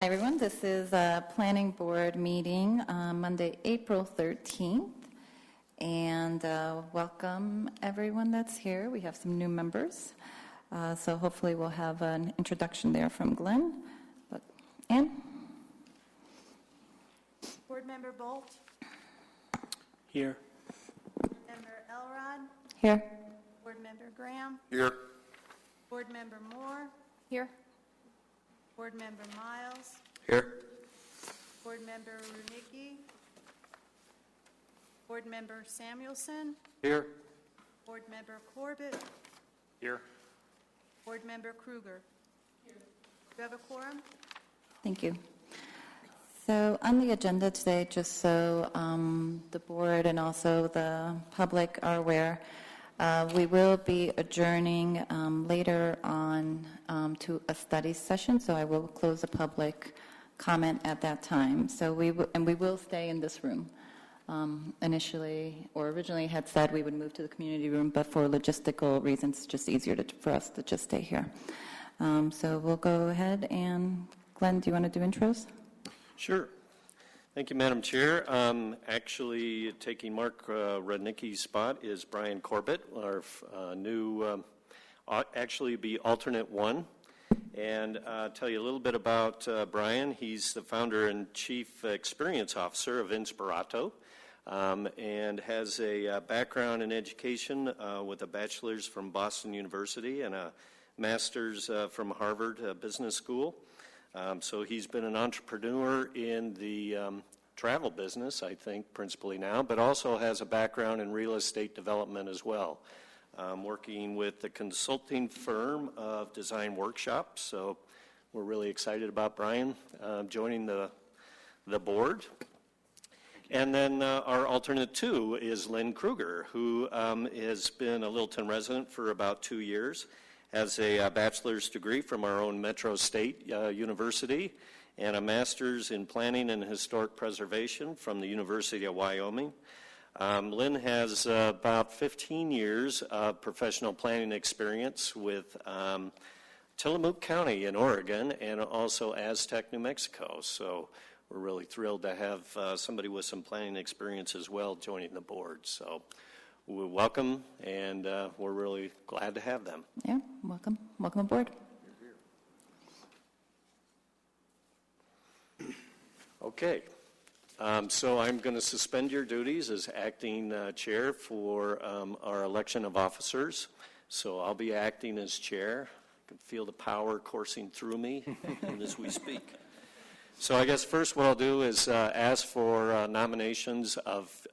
Hi, everyone. This is a planning board meeting Monday, April 13th. And welcome everyone that's here. We have some new members. So hopefully we'll have an introduction there from Glenn. But Ann? Board Member Bolt. Here. Board Member Elrod. Here. Board Member Graham. Here. Board Member Moore. Here. Board Member Miles. Here. Board Member Runicki. Board Member Samuelson. Here. Board Member Corbett. Here. Board Member Kruger. Here. Do you have a quorum? Thank you. So on the agenda today, just so the board and also the public are aware, we will be adjourning later on to a study session, so I will close the public comment at that time. So we will stay in this room. Originally had said we would move to the community room, but for logistical reasons, it's just easier for us to just stay here. So we'll go ahead and, Glenn, do you want to do intros? Sure. Thank you, Madam Chair. Actually, taking Mark Rudnicki's spot is Brian Corbett, our new, actually be alternate one. And tell you a little bit about Brian. He's the founder and chief experience officer of Inspirato, and has a background in education with a bachelor's from Boston University and a master's from Harvard Business School. So he's been an entrepreneur in the travel business, I think, principally now, but also has a background in real estate development as well, working with the consulting firm of Design Workshops. So we're really excited about Brian joining the board. And then our alternate two is Lynn Kruger, who has been a Littleton resident for about 2 years, has a bachelor's degree from our own Metro State University and a master's in planning and historic preservation from the University of Wyoming. Lynn has about 15 years of professional planning experience with Tillamook County in Oregon and also Aztec, New Mexico. So we're really thrilled to have somebody with some planning experience as well joining the board. So we welcome, and we're really glad to have them. Yeah, welcome. Welcome aboard. Okay. So I'm going to suspend your duties as acting chair for our election of officers. So I'll be acting as chair. I can feel the power coursing through me as we speak. So I guess first what I'll do is ask for nominations of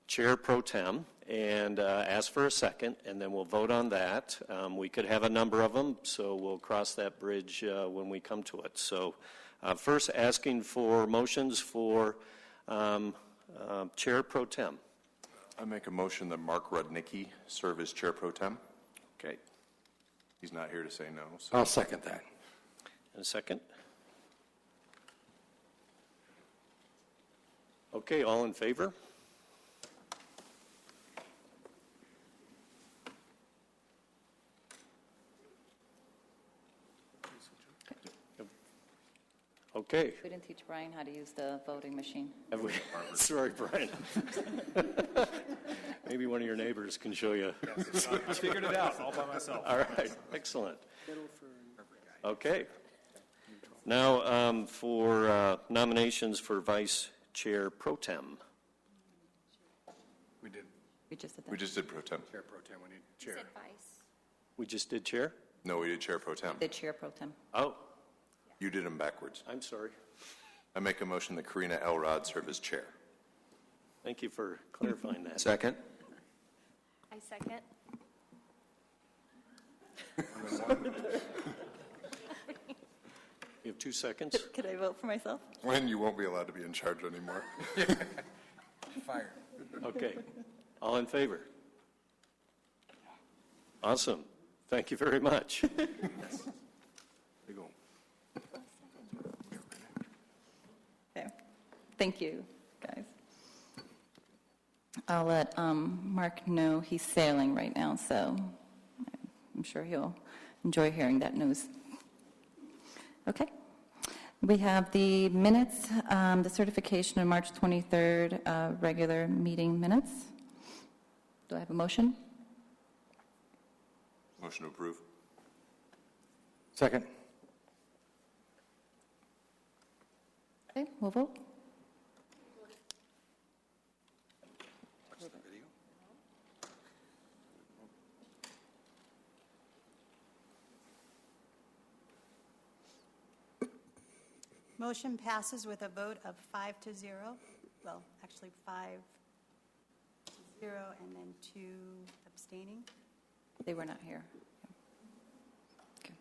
Chair Pro Tem and ask for a second, and then we'll vote on that. We could have a number of them, so we'll cross that bridge when we come to it. So first asking for motions for Chair Pro Tem. I make a motion that Mark Rudnicki serve as Chair Pro Tem. Okay. He's not here to say no. So. I'll second that. And a second. Okay, all in favor? Okay. We didn't teach Brian how to use the voting machine. Have we? Sorry, Brian. Maybe one of your neighbors can show you. Yes, I figured it out all by myself. All right, excellent. Okay. Now for nominations for Vice Chair Pro Tem. We did. We just did that. We just did Pro Tem. Chair Pro Tem, we need chair. We just did Chair? No, we did Chair Pro Tem. The Chair Pro Tem. Oh, You did them backwards. I'm sorry. I make a motion that Karina Elrod serve as Chair. Thank you for clarifying that. Second. I second. You have 2 seconds. Could I vote for myself? When you won't be allowed to be in charge anymore. Fire. Okay. All in favor? Awesome. Thank you very much. There you go. Okay. Thank you, guys. I'll let Mark know he's sailing right now, so I'm sure he'll enjoy hearing that news. Okay. We have the minutes, the certification of March 23rd regular meeting minutes. Do I have a motion? Motion to approve. Second. Okay, we'll vote. Motion passes with a vote of 5-0. Well, actually 5-0 and then 2 abstaining. They were not here. Okay.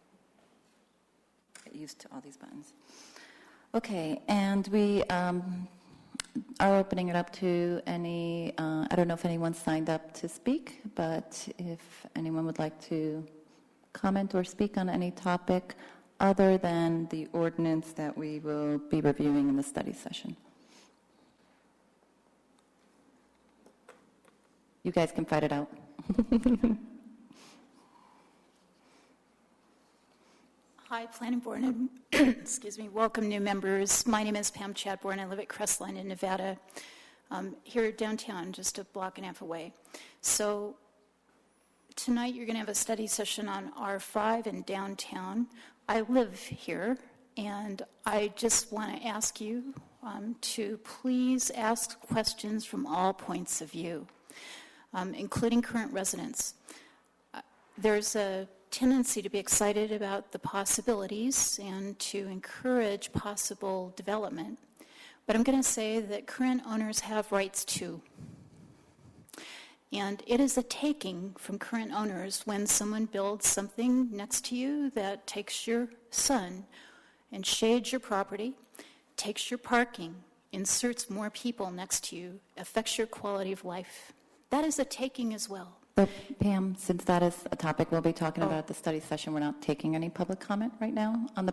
Get used to all these buttons. Okay, and we are opening it up to any, I don't know if anyone signed up to speak, but if anyone would like to comment or speak on any topic other than the ordinance that we will be reviewing in the study session. You guys can fight it out. Hi, Planning Board, and excuse me, welcome new members. My name is Pam Chadbourne. I live at Crestline in Nevada, here downtown, just a block and a half away. So tonight you're going to have a study session on R5 in downtown. I live here, and I just want to ask you to please ask questions from all points of view, including current residents. There's a tendency to be excited about the possibilities and to encourage possible development. But I'm going to say that current owners have rights too. And it is a taking from current owners when someone builds something next to you that takes your sun and shades your property, takes your parking, inserts more people next to you, affects your quality of life. That is a taking as well. But Pam, since that is a topic we'll be talking about at the study session, we're not taking any public comment right now on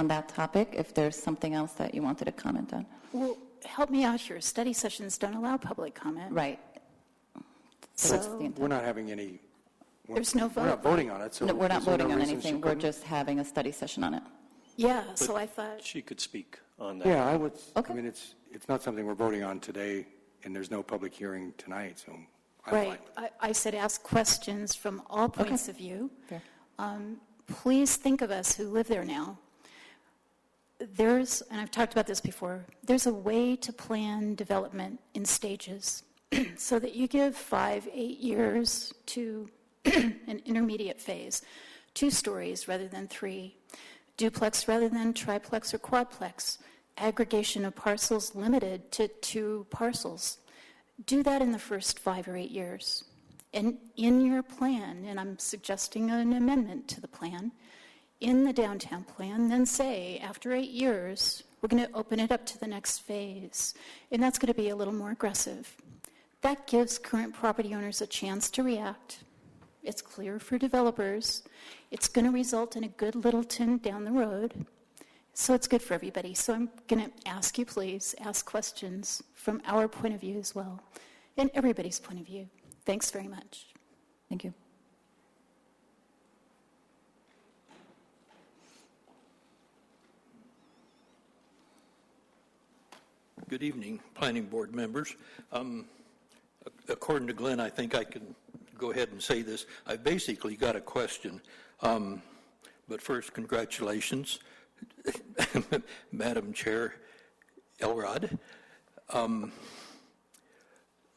that topic. If there's something else that you wanted to comment on, Well, help me out here. Study sessions don't allow public comment. right? So that's the intent. We're not having any. There's no We're not vote. voting on it, so. No, we're not is there no voting on reason she anything. We're couldn't? just having a study session on it. Yeah, so I thought, She could speak on that. Yeah, I would, Okay. I mean, it's not something we're voting on today, and there's no public hearing tonight, so I'm right, fine. I said ask questions from all points of view. Fair. Please think of us who live there now. And I've talked about this before, there's a way to plan development in stages so that you give 5-8 years to an intermediate phase, 2 stories rather than 3, duplex rather than triplex or quadplex, aggregation of parcels limited to 2 parcels. Do that in the first 5 or 8 years. And in your plan, and I'm suggesting an amendment to the plan, in the downtown plan, then say, after 8 years, we're going to open it up to the next phase. And that's going to be a little more aggressive. That gives current property owners a chance to react. It's clear for developers. It's going to result in a good Littleton down the road. So it's good for everybody. So I'm going to ask you, please, ask questions from our point of view as well, and everybody's point of view. Thanks very much. Thank you. Good evening, Planning Board members. According to Glenn, I think I can go ahead and say this. I've basically got a question. But first, congratulations, Madam Chair Elrod.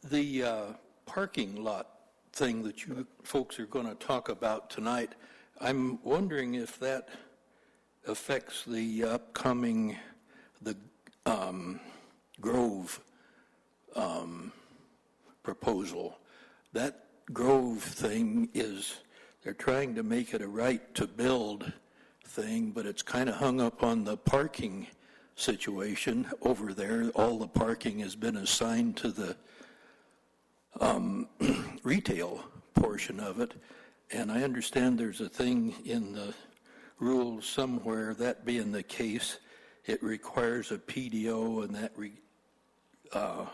The parking lot thing that you folks are going to talk about tonight, I'm wondering if that affects the upcoming, Grove proposal. That Grove thing is, they're trying to make it a right to build thing, but it's kind of hung up on the parking situation over there. All the parking has been assigned to the retail portion of it. And I understand there's a thing in the rules somewhere, that being the case, it requires a PDO, and that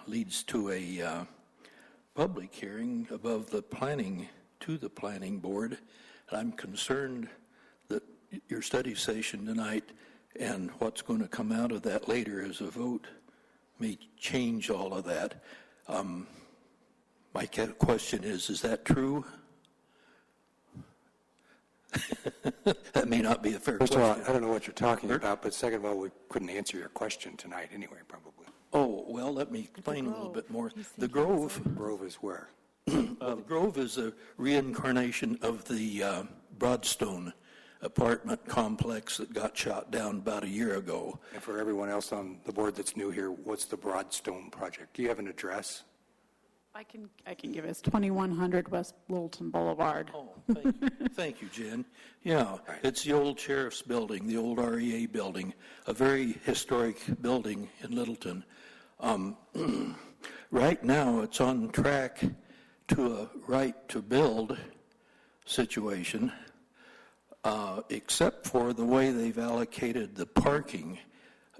leads to a public hearing above the planning, to the planning board. And I'm concerned that your study session tonight And what's going to come out of that later as a vote may change all of that. My question is that true? That may not be a fair First of question. all, I don't know what you're talking about, but second of all, we couldn't answer your question tonight anyway, probably. Oh, well, let me explain a little bit more. The Grove, Grove is where? the Grove is a reincarnation of the Broadstone apartment complex that got shot down about a year ago. And for everyone else on the board that's new here, what's the Broadstone project? Do you have an address? I can give it. It's 2100 West Littleton Boulevard. Oh, thank you, Jen. Yeah, it's the old sheriff's building, the old REA building, a very historic building in Littleton. Right now, it's on track to a right-to-build situation, except for the way they've allocated the parking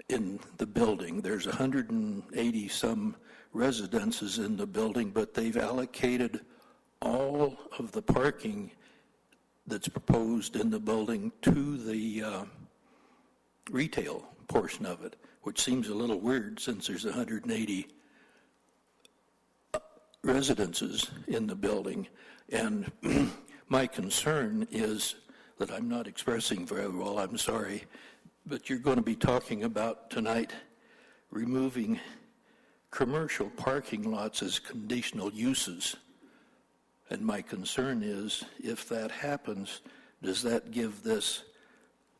in the building. There's 180-some residences in the building, but they've allocated all of the parking that's proposed in the building to the retail portion of it, which seems a little weird since there's 180 residences in the building. And my concern is that I'm not expressing very well, I'm sorry, but you're going to be talking about tonight removing commercial parking lots as conditional uses. And my concern is, if that happens, does that give this,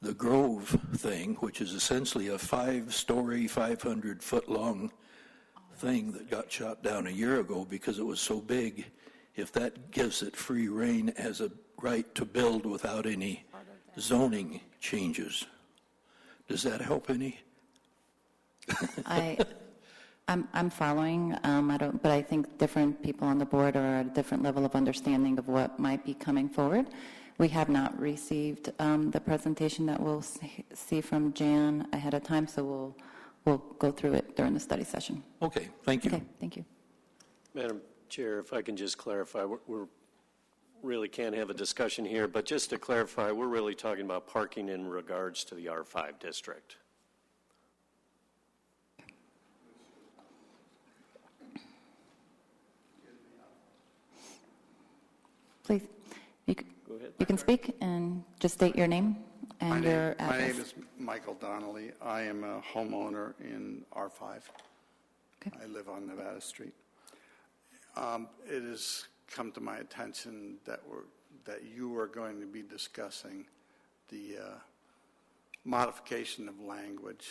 the Grove thing, which is essentially a 5-story, 500-foot-long thing that got shot down a year ago because it was so big, if that gives it free rein as a right to build without any zoning changes, does that help any? I'm following. But I think different people on the board are at a different level of understanding of what might be coming forward. We have not received the presentation that we'll see from Jan ahead of time, so we'll go through it during the study session. Okay, thank you. Okay, thank you. Madam Chair, if I can just clarify, we're really can't have a discussion here, but just to clarify, we're really talking about parking in regards to the R5 district. Please, Go ahead. you can speak and just state your name and your address. My name is Michael Donnelly. I am a homeowner in R5. Okay. I live on Nevada Street. It has come to my attention that you are going to be discussing the modification of language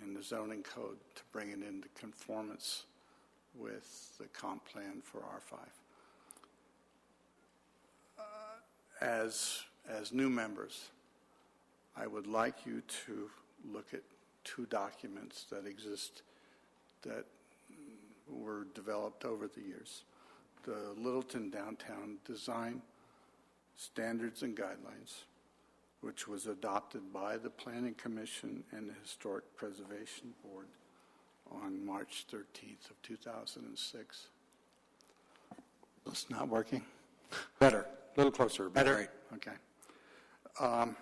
in the zoning code to bring it into conformance with the comp plan for R5. As new members, I would like you to look at two documents that exist that were developed over the years. The Littleton Downtown Design Standards and Guidelines, which was adopted by the Planning Commission and the Historic Preservation Board on March 13th of 2006. It's not working? Better. A little closer. Better? Right. Okay.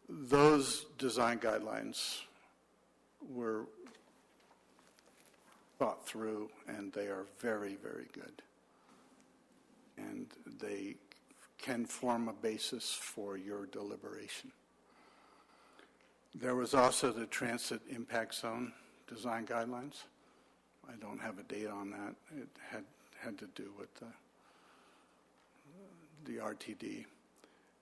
Those design guidelines were thought through, and they are very, very good. And they can form a basis for your deliberation. There was also the Transit Impact Zone design guidelines. I don't have a date on that. It had to do with the RTD.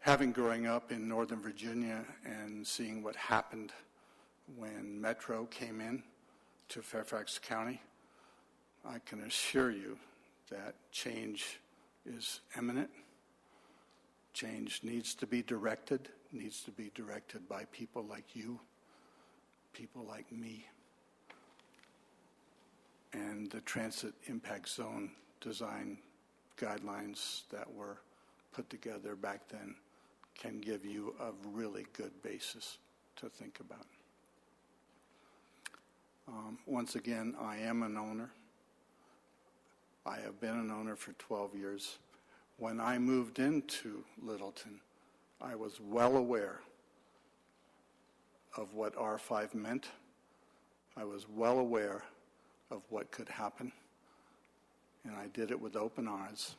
Having growing up in Northern Virginia and seeing what happened when Metro came in to Fairfax County, I can assure you that change is imminent. Change needs to be directed by people like you, people like me. And the Transit Impact Zone design guidelines that were put together back then can give you a really good basis to think about. Once again, I am an owner. I have been an owner for 12 years. When I moved into Littleton, I was well aware of what R5 meant. I was well aware of what could happen, and I did it with open eyes.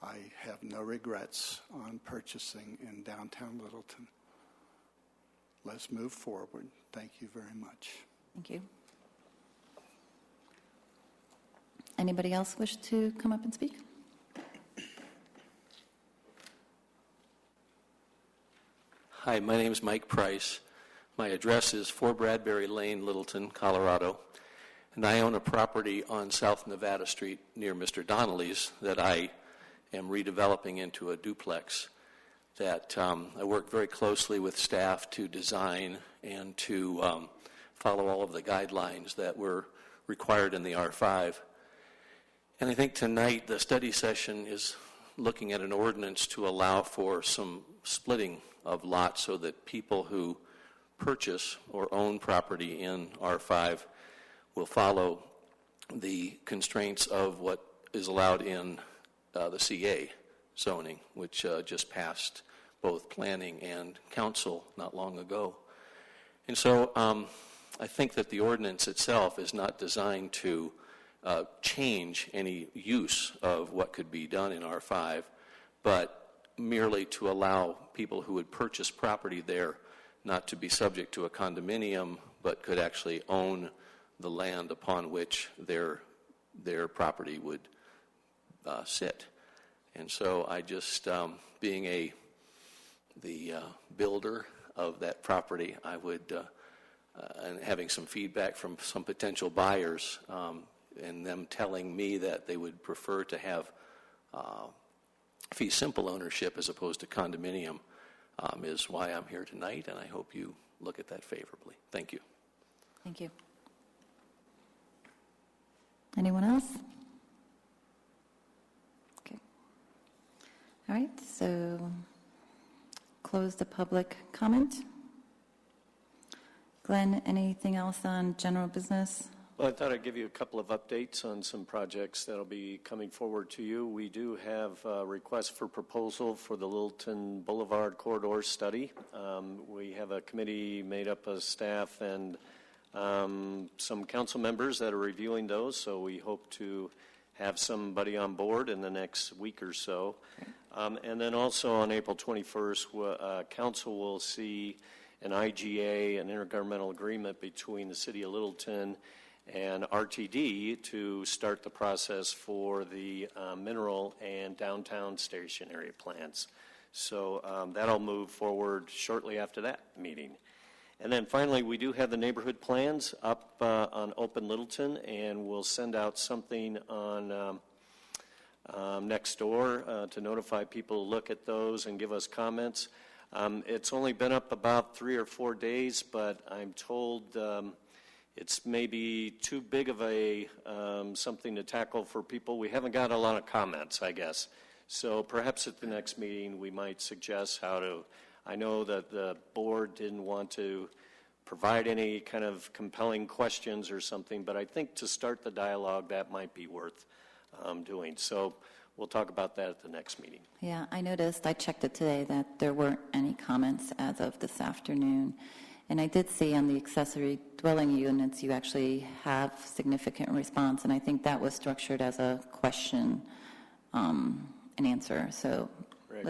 I have no regrets on purchasing in downtown Littleton. Let's move forward. Thank you very much. Thank you. Anybody else wish to come up and speak? Hi, my name is Mike Price. My address is 4 Bradbury Lane, Littleton, Colorado, and I own a property on South Nevada Street near Mr. Donnelly's that I am redeveloping into a duplex that I work very closely with staff to design and to follow all of the guidelines that were required in the R5. And I think tonight the study session is looking at an ordinance to allow for some splitting of lots so that people who purchase or own property in R5 will follow the constraints of what is allowed in the CA zoning, which just passed both planning and council not long ago. And so I think that the ordinance itself is not designed to change any use of what could be done in R5, but merely to allow people who would purchase property there not to be subject to a condominium, but could actually own the land upon which their property would sit. And so I just, being the builder of that property, I would, and having some feedback from some potential buyers, and them telling me that they would prefer to have fee simple ownership as opposed to condominium, is why I'm here tonight, and I hope you look at that favorably. Thank you. Thank you. Anyone else? Okay. All right, so close the public comment. Glenn, anything else on general business? Well, I thought I'd give you a couple of updates on some projects that'll be coming forward to you. We do have a request for proposal for the Littleton Boulevard Corridor Study. We have a committee made up of staff and some council members that are reviewing those, so we hope to have somebody on board in the next week or so. And then also on April 21st, council will see an IGA, an intergovernmental agreement between the city of Littleton and RTD to start the process for the mineral and downtown stationary plans. So that'll move forward shortly after that meeting. And then finally, we do have the neighborhood plans up on Open Littleton, and we'll send out something on next door to notify people to look at those and give us comments. It's only been up about 3 or 4 days, but I'm told it's maybe too big of a something to tackle for people. We haven't got a lot of comments, I guess. So perhaps at the next meeting we might suggest how to, I know that the board didn't want to provide any kind of compelling questions or something, but I think to start the dialogue that might be worth doing. So we'll talk about that at the next meeting. Yeah, I noticed, I checked it today, that there weren't any comments as of this afternoon. And I did see on the accessory dwelling units, you actually have significant response, and I think that was structured as a question and answer. So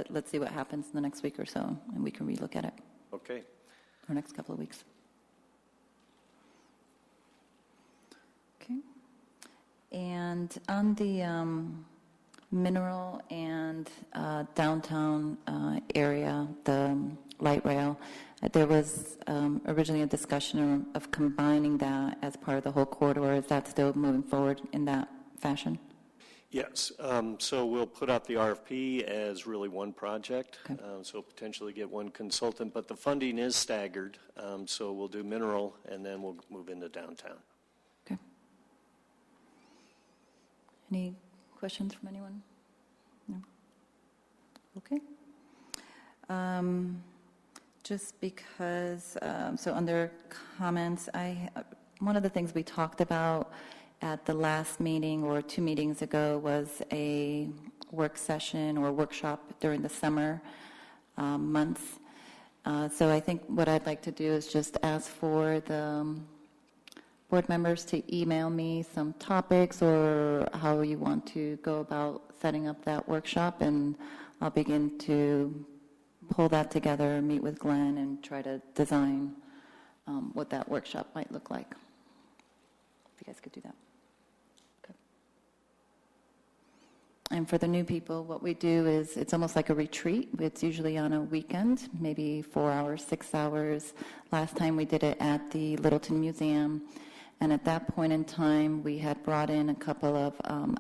let's see what happens in the next week or so, and we can relook at it. Okay. Or next couple of weeks. Okay. And on the mineral and downtown area, the light rail, there was originally a discussion of combining that as part of the whole corridor. Is that still moving forward in that fashion? Yes. So we'll put out the RFP as really one project. Okay. So potentially get one consultant, but the funding is staggered. So we'll do mineral, and then we'll move into downtown. Okay. Any questions from anyone? No? Okay. Just because, so under comments, one of the things we talked about at the last meeting or 2 meetings ago was a work session or workshop during the summer months. So I think what I'd like to do is just ask for the board members to email me some topics or how you want to go about setting up that workshop, and I'll begin to pull that together, meet with Glenn, and try to design what that workshop might look like. If you guys could do that. Okay. And for the new people, what we do is it's almost like a retreat. It's usually on a weekend, maybe 4 hours, 6 hours. Last time we did it at the Littleton Museum. And at that point in time, we had brought in a couple of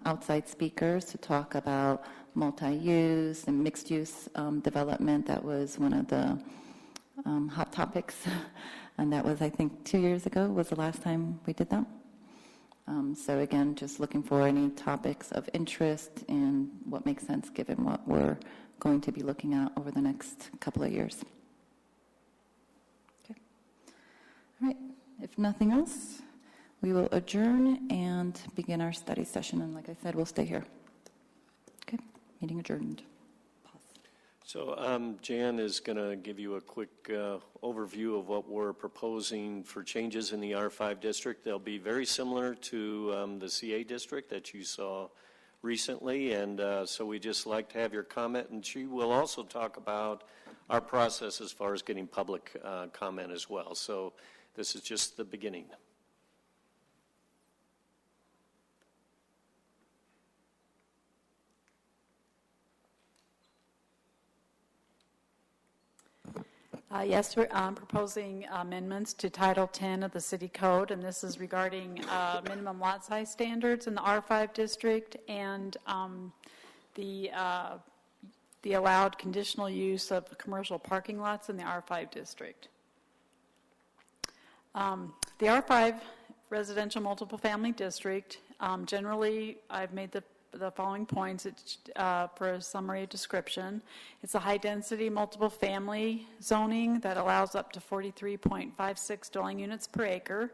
outside speakers to talk about multi-use and mixed-use development. That was one of the hot topics. And that was, I think, 2 years ago was the last time we did that. So again, just looking for any topics of interest and what makes sense given what we're going to be looking at over the next couple of years. Okay. All right. If nothing else, we will adjourn and begin our study session. And like I said, we'll stay here. Okay. Meeting adjourned. So Jan is going to give you a quick overview of what we're proposing for changes in the R5 district. They'll be very similar to the CA district that you saw recently, and so we just like to have your comment. And she will also talk about our process as far as getting public comment as well. So this is just the beginning. Yes, we're proposing amendments to Title 10 of the City Code, and this is regarding minimum lot size standards in the R5 district and the allowed conditional use of commercial parking lots in the R5 district. The R5 residential multiple family district, generally I've made the following points for a summary description. It's a high-density multiple family zoning that allows up to 43.56 dwelling units per acre.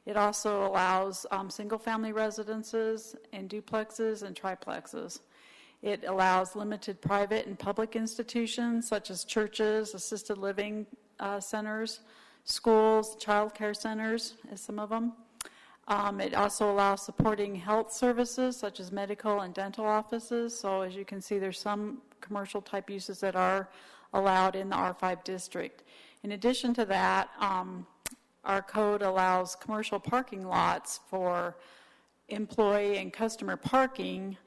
It also allows single-family residences and duplexes and triplexes. It allows limited private and public institutions such as churches, assisted living centers, schools, child care centers, as some of them. It also allows supporting health services such as medical and dental offices. So as you can see, there's some commercial type uses that are allowed in the R5 district. In addition to that, our code allows commercial parking lots for employee and customer parking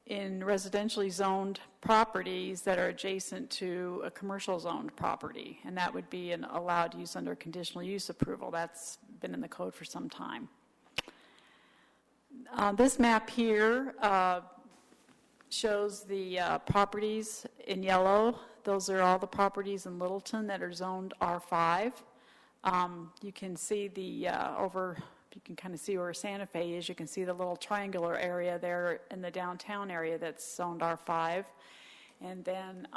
in residentially zoned properties that are adjacent to a commercial zoned property, and that would be an allowed use under conditional use approval. That's been in the code for some time. This map here shows the properties in yellow. Those are all the properties in Littleton that are zoned R5. You can see the you can kind of see where Santa Fe is. You can see the little triangular area there in the downtown area that's zoned R5. And then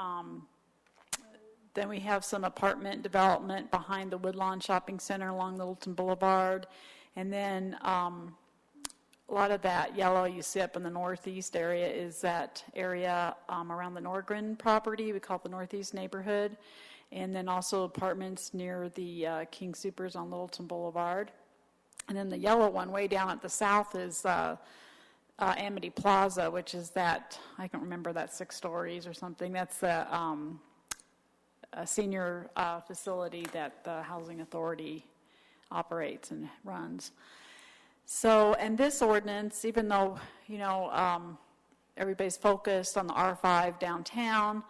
we have some apartment development behind the Woodlawn Shopping Center along Littleton Boulevard. And then a lot of that yellow you see up in the northeast area is that area around the Norgren property. We call it the Northeast Neighborhood. And then also apartments near the King Soopers on Littleton Boulevard. And then the yellow one way down at the south is Amity Plaza, which is that, I can't remember, that 6 stories or something. That's the a senior facility that the Housing Authority operates and runs. So, and this ordinance, even though, you know, everybody's focused on the R5 downtown,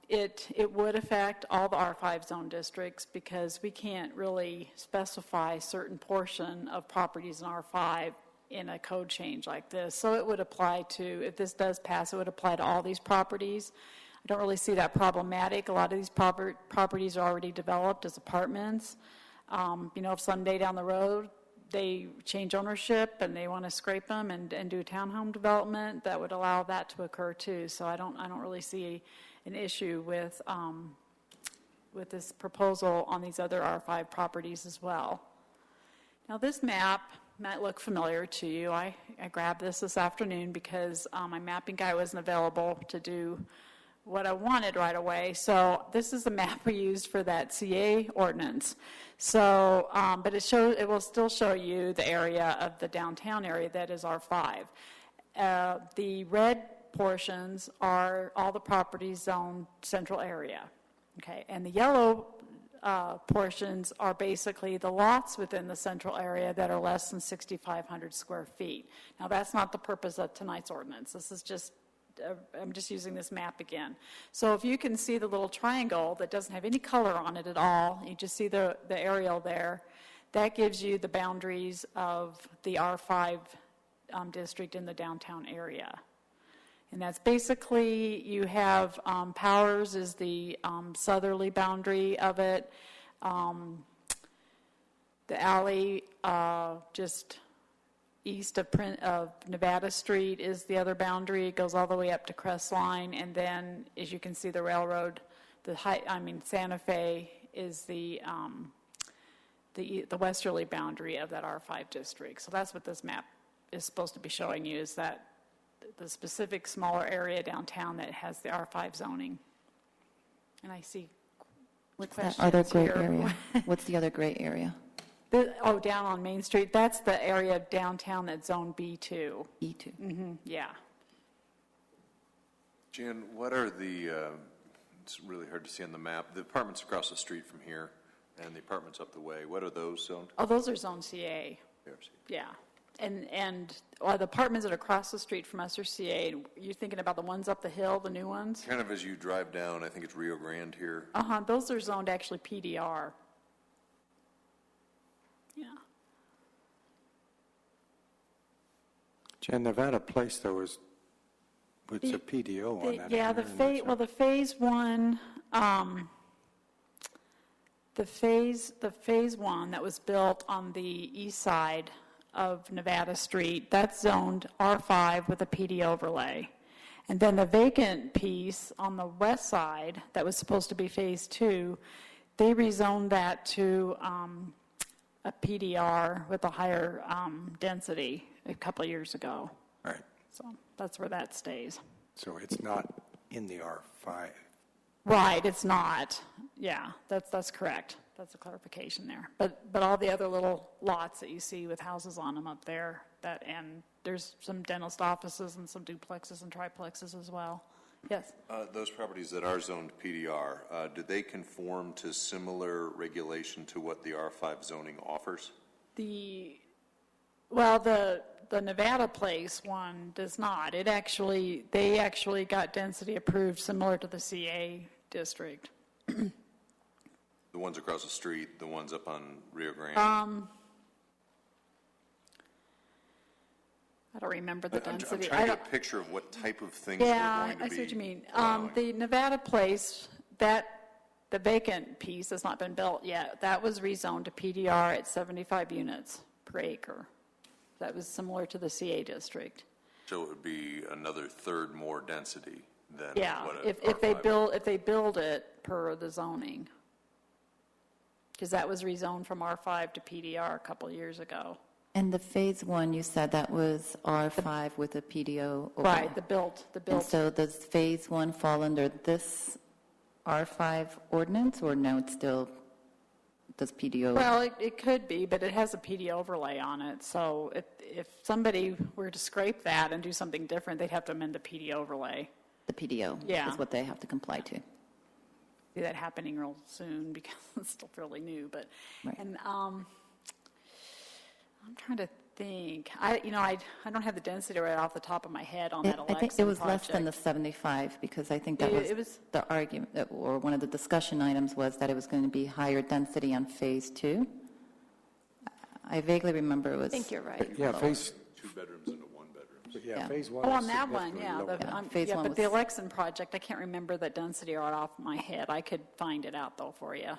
it would affect all the R5 zone districts because we can't really specify a certain portion of properties in R5 in a code change like this. So it would apply to, if this does pass, it would apply to all these properties. I don't really see that problematic. A lot of these properties are already developed as apartments. You know, if someday down the road they change ownership and they want to scrape them and do townhome development, that would allow that to occur too. So I don't really see an issue with this proposal on these other R5 properties as well. Now this map might look familiar to you. I grabbed this afternoon because my mapping guy wasn't available to do what I wanted right away. So this is the map we used for that CA ordinance. So, but it will still show you the area of the downtown area that is R5. The red portions are all the properties zoned central area, okay? And the yellow portions are basically the lots within the central area that are less than 6,500 square feet. Now, that's not the purpose of tonight's ordinance. This is just, I'm just using this map again. So if you can see the little triangle that doesn't have any color on it at all, you just see the aerial there, that gives you the boundaries of the R5 district in the downtown area. And that's basically, you have Powers is the southerly boundary of it. The alley just east of Nevada Street is the other boundary. It goes all the way up to Crestline. And then, as you can see, the railroad, Santa Fe is the westerly boundary of that R5 district. So that's what this map is supposed to be showing you, is that the specific smaller area downtown that has the R5 zoning. And I see What's that questions other gray here. area? What's the other gray area? Down on Main Street, that's the area of downtown that's zone B2. E2. Yeah. Jan, what are it's really hard to see on the map, the apartments across the street from here and the apartments up the way, what are those zoned? Oh, those are zone CA. Yeah. And the apartments that are across the street from us are CA. You're thinking about the ones up the hill, the new ones? Kind of as you drive down, I think it's Rio Grande here. Those are zoned actually PDR. Yeah. Jen, Nevada Place, though, it's a PDO on that. Yeah, the phase one, the phase one that was built on the east side of Nevada Street, that's zoned R5 with a PD overlay. And then the vacant piece on the west side that was supposed to be phase two, they rezoned that to a PDR with a higher density a couple of years ago. All right. So that's where that stays. So it's not in the R5. Right, it's not. Yeah, that's correct. That's a clarification there. But all the other little lots that you see with houses on them up there, and there's some dentist offices and some duplexes and triplexes as well. Yes? Those properties that are zoned PDR, do they conform to similar regulation to what the R5 zoning offers? The Nevada Place one does not. They actually got density approved similar to the CA district. The ones across the street, the ones up on Rio Grande? I don't remember the density. I'm trying to get a picture of what type of things we're going to be. I see what you mean. allowing. The Nevada Place, the vacant piece has not been built yet. That was rezoned to PDR at 75 units per acre. That was similar to the CA district. So it would be another third more density than Yeah, what if they build it per the zoning. Because that was rezoned from R5 to PDR a couple of years ago. And the phase one, you said that was R5 with a PDO overlay. Right, the built. And so does phase one fall under this R5 ordinance, or no, it still does PDO? Well, it could be, but it has a PD overlay on it. So if somebody were to scrape that and do something different, they'd have to amend the PD overlay. The PDO Yeah. is what they have to comply to. See that happening real soon because it's still fairly new. But Right. and I'm trying to think. I don't have the density right off the top of my head on that Alexan I think it was less than the project. 75, because I think that It was was- the argument, or one of the discussion items was that it was going to be higher density on phase two. I vaguely remember it was. I think you're right. Yeah, phase, 2 bedrooms into 1 bedrooms. Yeah. phase one. Oh, was on that one, significantly yeah. lower. Phase one But the was- Alexan project, I can't remember that density right off my head. I could find it out, though, for you.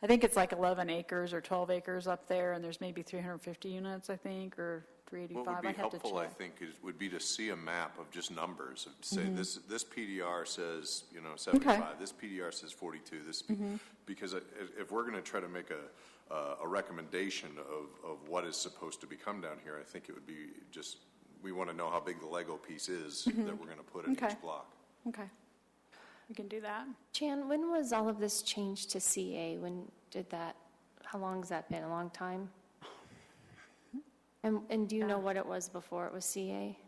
I think it's like 11 acres or 12 acres up there, and there's maybe 350 units, I think, or 385. What would be I'd have to helpful, I check. think, would be to see a map of just numbers, of say this PDR says 75, this PDR says 42, because if we're going to try to make a recommendation of what is supposed to become down here, I think it would be just, we want to know how big the Lego piece is that we're going to put in Okay. each block. Okay. we can do that. Jan, when was all of this changed to CA? When did that, how long has that been? A long time? And do you know what it was before it was CA?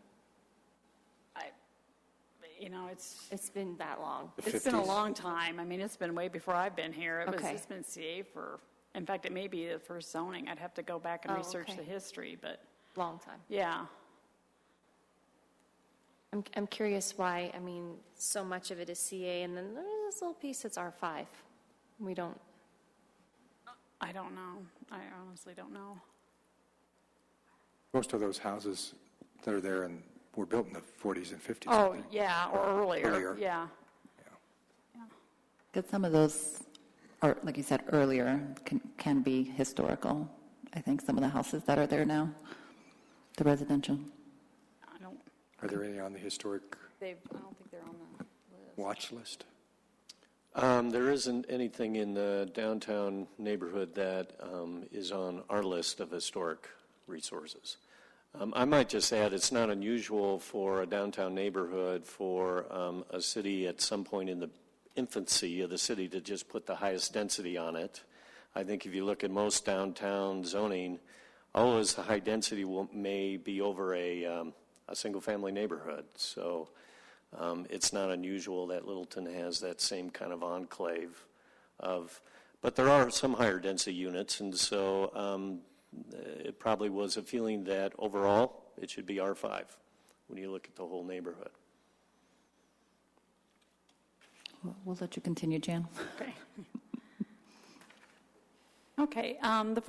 It's been that long. It's been a long time. I mean, it's been way before I've been here. It's been CA for, in fact, it may be the first zoning. I'd have to go back and research the history, but. Long time. Yeah. I'm curious why, I mean, so much of it is CA, and then there's this little piece that's R5. We don't. I don't know. I honestly don't know. Most of those houses that are there and were built in the 40s and 50s. Oh, yeah, or earlier. Yeah. Because some of those, or like you said earlier, can be historical. I think some of the houses that are there now, the residential. Are there any on the historic I don't think they're on the list. watch list? There isn't anything in the downtown neighborhood that is on our list of historic resources. I might just add, it's not unusual for a downtown neighborhood for a city at some point in the infancy of the city to just put the highest density on it. I think if you look at most downtown zoning, always the high density may be over a single-family neighborhood. So it's not unusual that Littleton has that same kind of enclave but there are some higher density units, and so it probably was a feeling that overall it should be R5 when you look at the whole neighborhood. We'll let you continue, Jan. Okay. Okay. The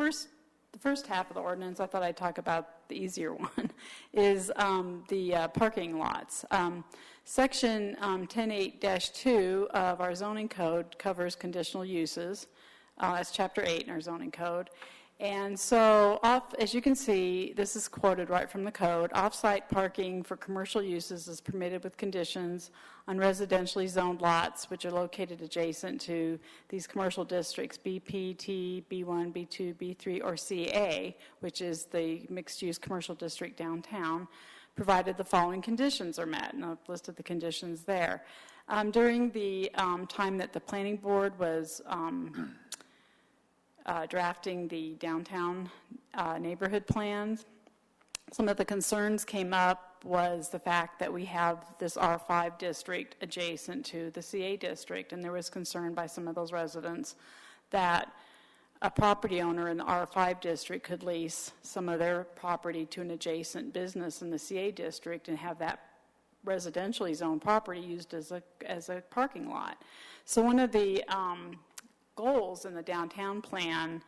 first half of the ordinance, I thought I'd talk about the easier one, is the parking lots. Section 10.8-2 of our zoning code covers conditional uses. That's Chapter 8 in our zoning code. And so, as you can see, this is quoted right from the code. Off-site parking for commercial uses is permitted with conditions on residentially zoned lots, which are located adjacent to these commercial districts, BPT, B1, B2, B3, or CA, which is the mixed-use commercial district downtown, provided the following conditions are met, and I've listed the conditions there. During the time that the planning board was drafting the downtown neighborhood plans, some of the concerns came up was the fact that we have this R5 district adjacent to the CA district, and there was concern by some of those residents that a property owner in the R5 district could lease some of their property to an adjacent business in the CA district and have that residentially zoned property used as a parking lot. So one of the goals in the downtown plan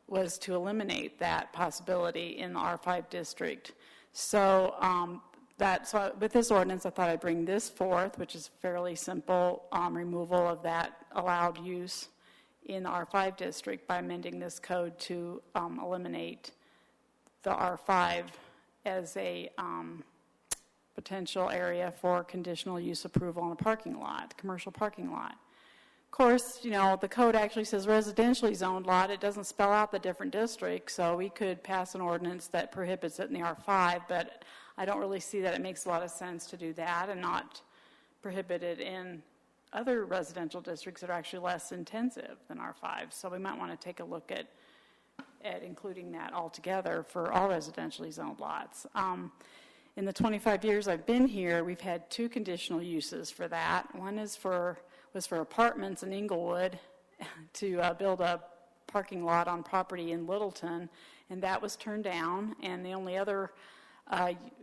was to eliminate that possibility in the R5 district. So so with this ordinance, I thought I'd bring this forth, which is fairly simple removal of that allowed use in the R5 district by amending this code to eliminate the R5 as a potential area for conditional use approval on a parking lot, commercial parking lot. Of course, the code actually says residentially zoned lot. It doesn't spell out the different districts, so we could pass an ordinance that prohibits it in the R5, but I don't really see that it makes a lot of sense to do that and not prohibit it in other residential districts that are actually less intensive than R5. So we might want to take a look at including that altogether for all residentially zoned lots. In the 25 years I've been here, we've had two conditional uses for that. One was for apartments in Inglewood to build a parking lot on property in Littleton, and that was turned down. And the only other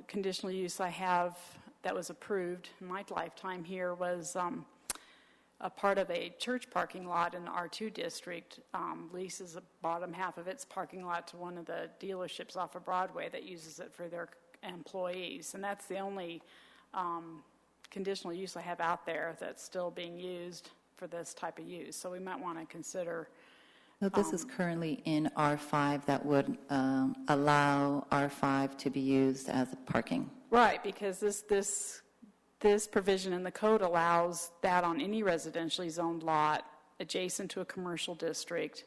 conditional use I have that was approved in my lifetime here was a part of a church parking lot in the R2 district. Leases the bottom half of its parking lot to one of the dealerships off of Broadway that uses it for their employees. And that's the only conditional use I have out there that's still being used for this type of use. So we might want to consider. So this is currently in R5 that would allow R5 to be used as parking. Right, because this provision in the code allows that on any residentially zoned lot adjacent to a commercial district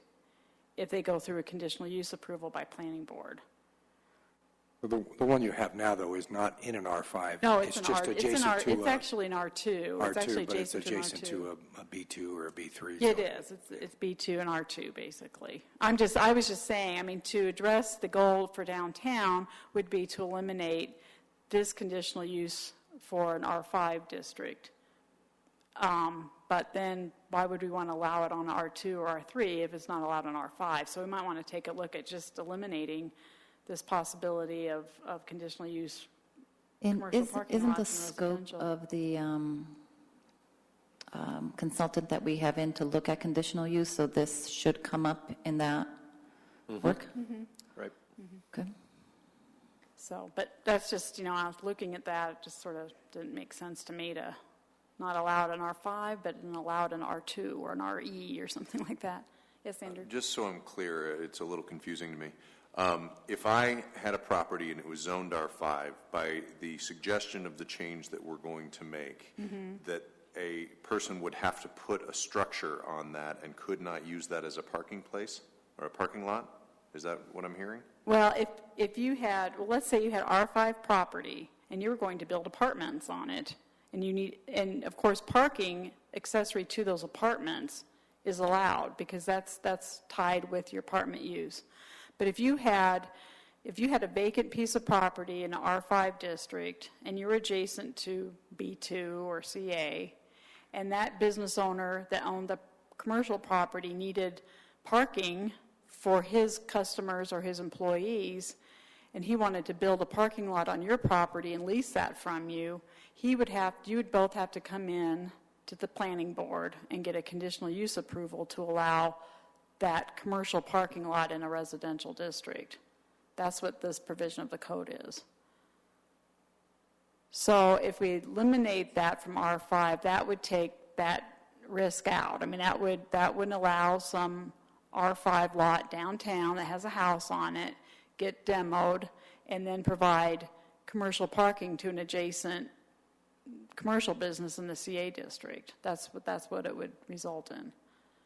if they go through a conditional use approval by planning board. The one you have now, though, is not in an R5. No, it's just adjacent to it's actually an R2. It's actually R2, but it's adjacent adjacent to to a B2 or a B3. It is. It's B2 and R2, basically. I was just saying, I mean, to address the goal for downtown would be to eliminate this conditional use for an R5 district. But then why would we want to allow it on R2 or R3 if it's not allowed on R5? So we might want to take a look at just eliminating this possibility of conditional use commercial parking Isn't the lots and scope residential. of the consultant that we have in to look at conditional use, so this should come up in that work? Right. Okay. So, but that's just, I was looking at that, it just sort of didn't make sense to me to not allow it in R5, but allow it in R2 or an RE or something like that. Yes, Andrew? Just so I'm clear, it's a little confusing to me. If I had a property and it was zoned R5, by the suggestion of the change that we're going to make, that a person would have to put a structure on that and could not use that as a parking place or a parking lot? Is that what I'm hearing? Well, if you had, let's say you had R5 property and you were going to build apartments on it, and of course parking accessory to those apartments is allowed because that's tied with your apartment use. But if you had a vacant piece of property in an R5 district and you're adjacent to B2 or CA, and that business owner that owned the commercial property needed parking for his customers or his employees, and he wanted to build a parking lot on your property and lease that from you, you would both have to come in to the planning board and get a conditional use approval to allow that commercial parking lot in a residential district. That's what this provision of the code is. So if we eliminate that from R5, that would take that risk out. I mean, that wouldn't allow some R5 lot downtown that has a house on it, get demoed, and then provide commercial parking to an adjacent commercial business in the CA district. That's what it would result in.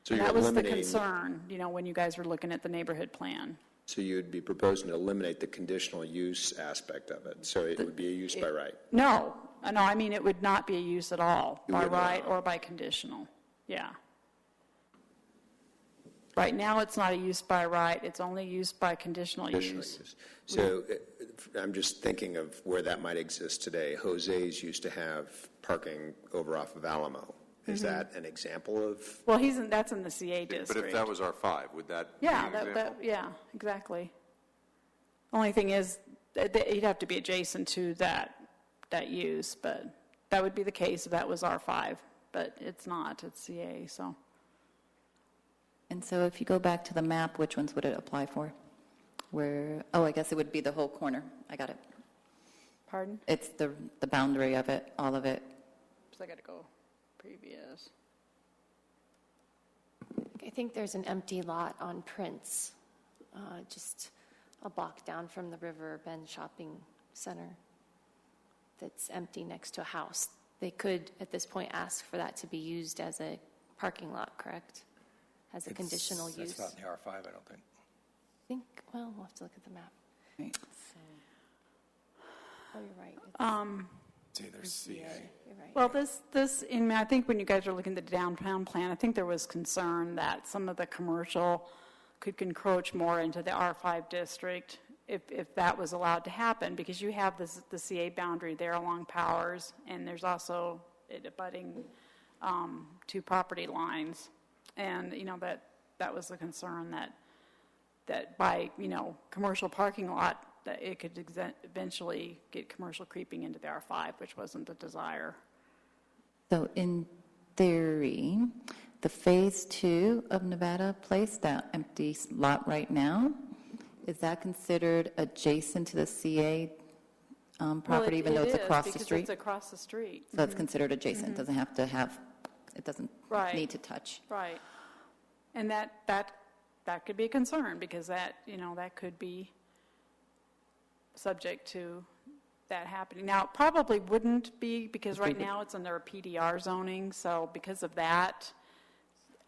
So that was the concern, when you guys were looking at the neighborhood plan. So you'd be proposing to eliminate the conditional use aspect of it, so it would be a use by right? No, I mean it would not be a use at all, by right or by conditional. Yeah. Right now it's not a use by right, it's only used by conditional use. So I'm just thinking of where that might exist today. Jose's used to have parking over off of Alamo. Is that an example of? Well, that's in the CA district. But if that was R5, would that be an example? Yeah, exactly. Only thing is, you'd have to be adjacent to that use, but that would be the case if that was R5. But it's not, it's CA, so. And so if you go back to the map, which ones would it apply for? I guess it would be the whole corner. I got it. Pardon? It's the boundary of it, all of it. So I got to go previous. I think there's an empty lot on Prince, just a block down from the River Bend Shopping Center that's empty next to a house. They could, at this point, ask for that to be used as a parking lot, correct? As a conditional use. That's not in the R5, I don't think. We'll have to look at the map. Right. Oh, you're right. It's either CA. You're right. Well, I think when you guys are looking at the downtown plan, I think there was concern that some of the commercial could encroach more into the R5 district if that was allowed to happen, because you have the CA boundary there along Powers, and there's also it abutting two property lines. And, that was the concern that by, commercial parking lot, that it could eventually get commercial creeping into the R5, which wasn't the desire. So in theory, the phase 2 of Nevada Place, that empty lot right now, is that considered adjacent to the CA property, even though it's across the street? It's across the street. So it's considered adjacent, doesn't have to have, it doesn't need to touch. Right. And that could be a concern, because that could be subject to that happening. Now, it probably wouldn't be, because right now it's under a PDR zoning, so because of that,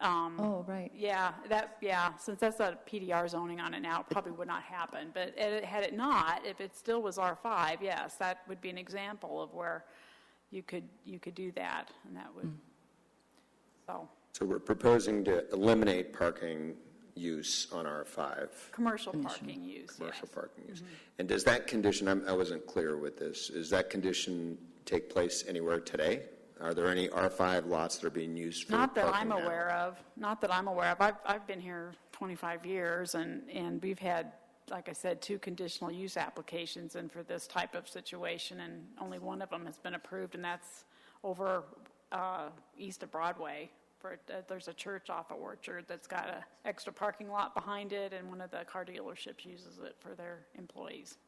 Oh, right. Since that's a PDR zoning on it now, it probably would not happen. But had it not, if it still was R5, yes, that would be an example of where you could do that, and that would, So we're proposing to eliminate parking use on R5. commercial parking use, Commercial yes. parking use. And does that condition, I wasn't clear with this, does that condition take place anywhere today? Are there any R5 lots that are being used for Not that parking I'm now? aware of. Not that I'm aware of. I've been here 25 years, and we've had, like I said, 2 conditional use applications in for this type of situation, and only one of them has been approved, and that's over east of Broadway. There's a church off of Orchard that's got an extra parking lot behind it, and one of the car dealerships uses it for their employees.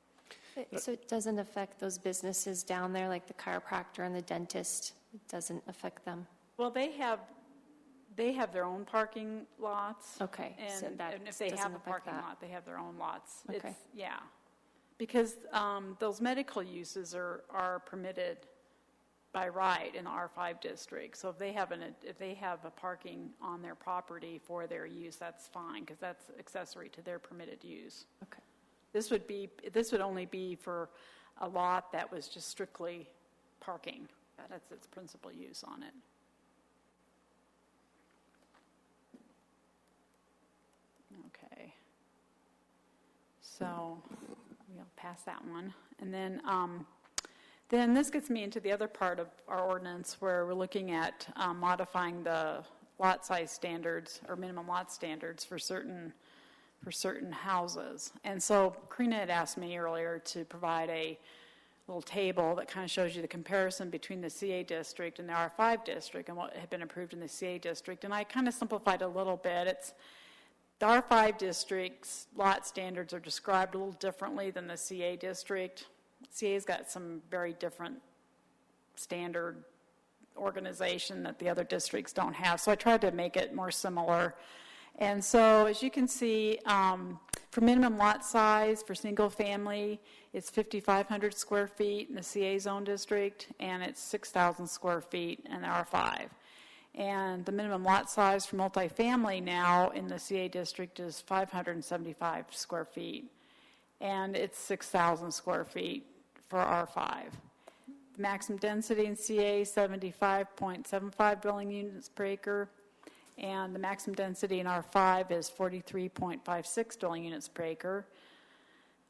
So it doesn't affect those businesses down there, like the chiropractor and the dentist? It doesn't affect them? Well, they have their own parking lots. Okay, so that and if they doesn't have a affect parking that. lot, they have their own lots. Okay. Because those medical uses are permitted by right in the R5 district. So if they have a parking on their property for their use, that's fine, because that's accessory to their permitted use. Okay. This would only be for a lot that was just strictly parking. That's its principal use on it. Okay. So we'll pass that one. And then this gets me into the other part of our ordinance where we're looking at modifying the lot size standards or minimum lot standards for certain houses. And so Karina had asked me earlier to provide a little table that kind of shows you the comparison between the CA district and the R5 district and what had been approved in the CA district. And I kind of simplified a little bit. The R5 district's lot standards are described a little differently than the CA district. CA's got some very different standard organization that the other districts don't have. So I tried to make it more similar. And so, as you can see, for minimum lot size for single family, it's 5,500 square feet in the CA zone district, and it's 6,000 square feet in the R5. And the minimum lot size for multifamily now in the CA district is 575 square feet, and it's 6,000 square feet for R5. The maximum density in CA is 75.75 dwelling units per acre, and the maximum density in R5 is 43.56 dwelling units per acre.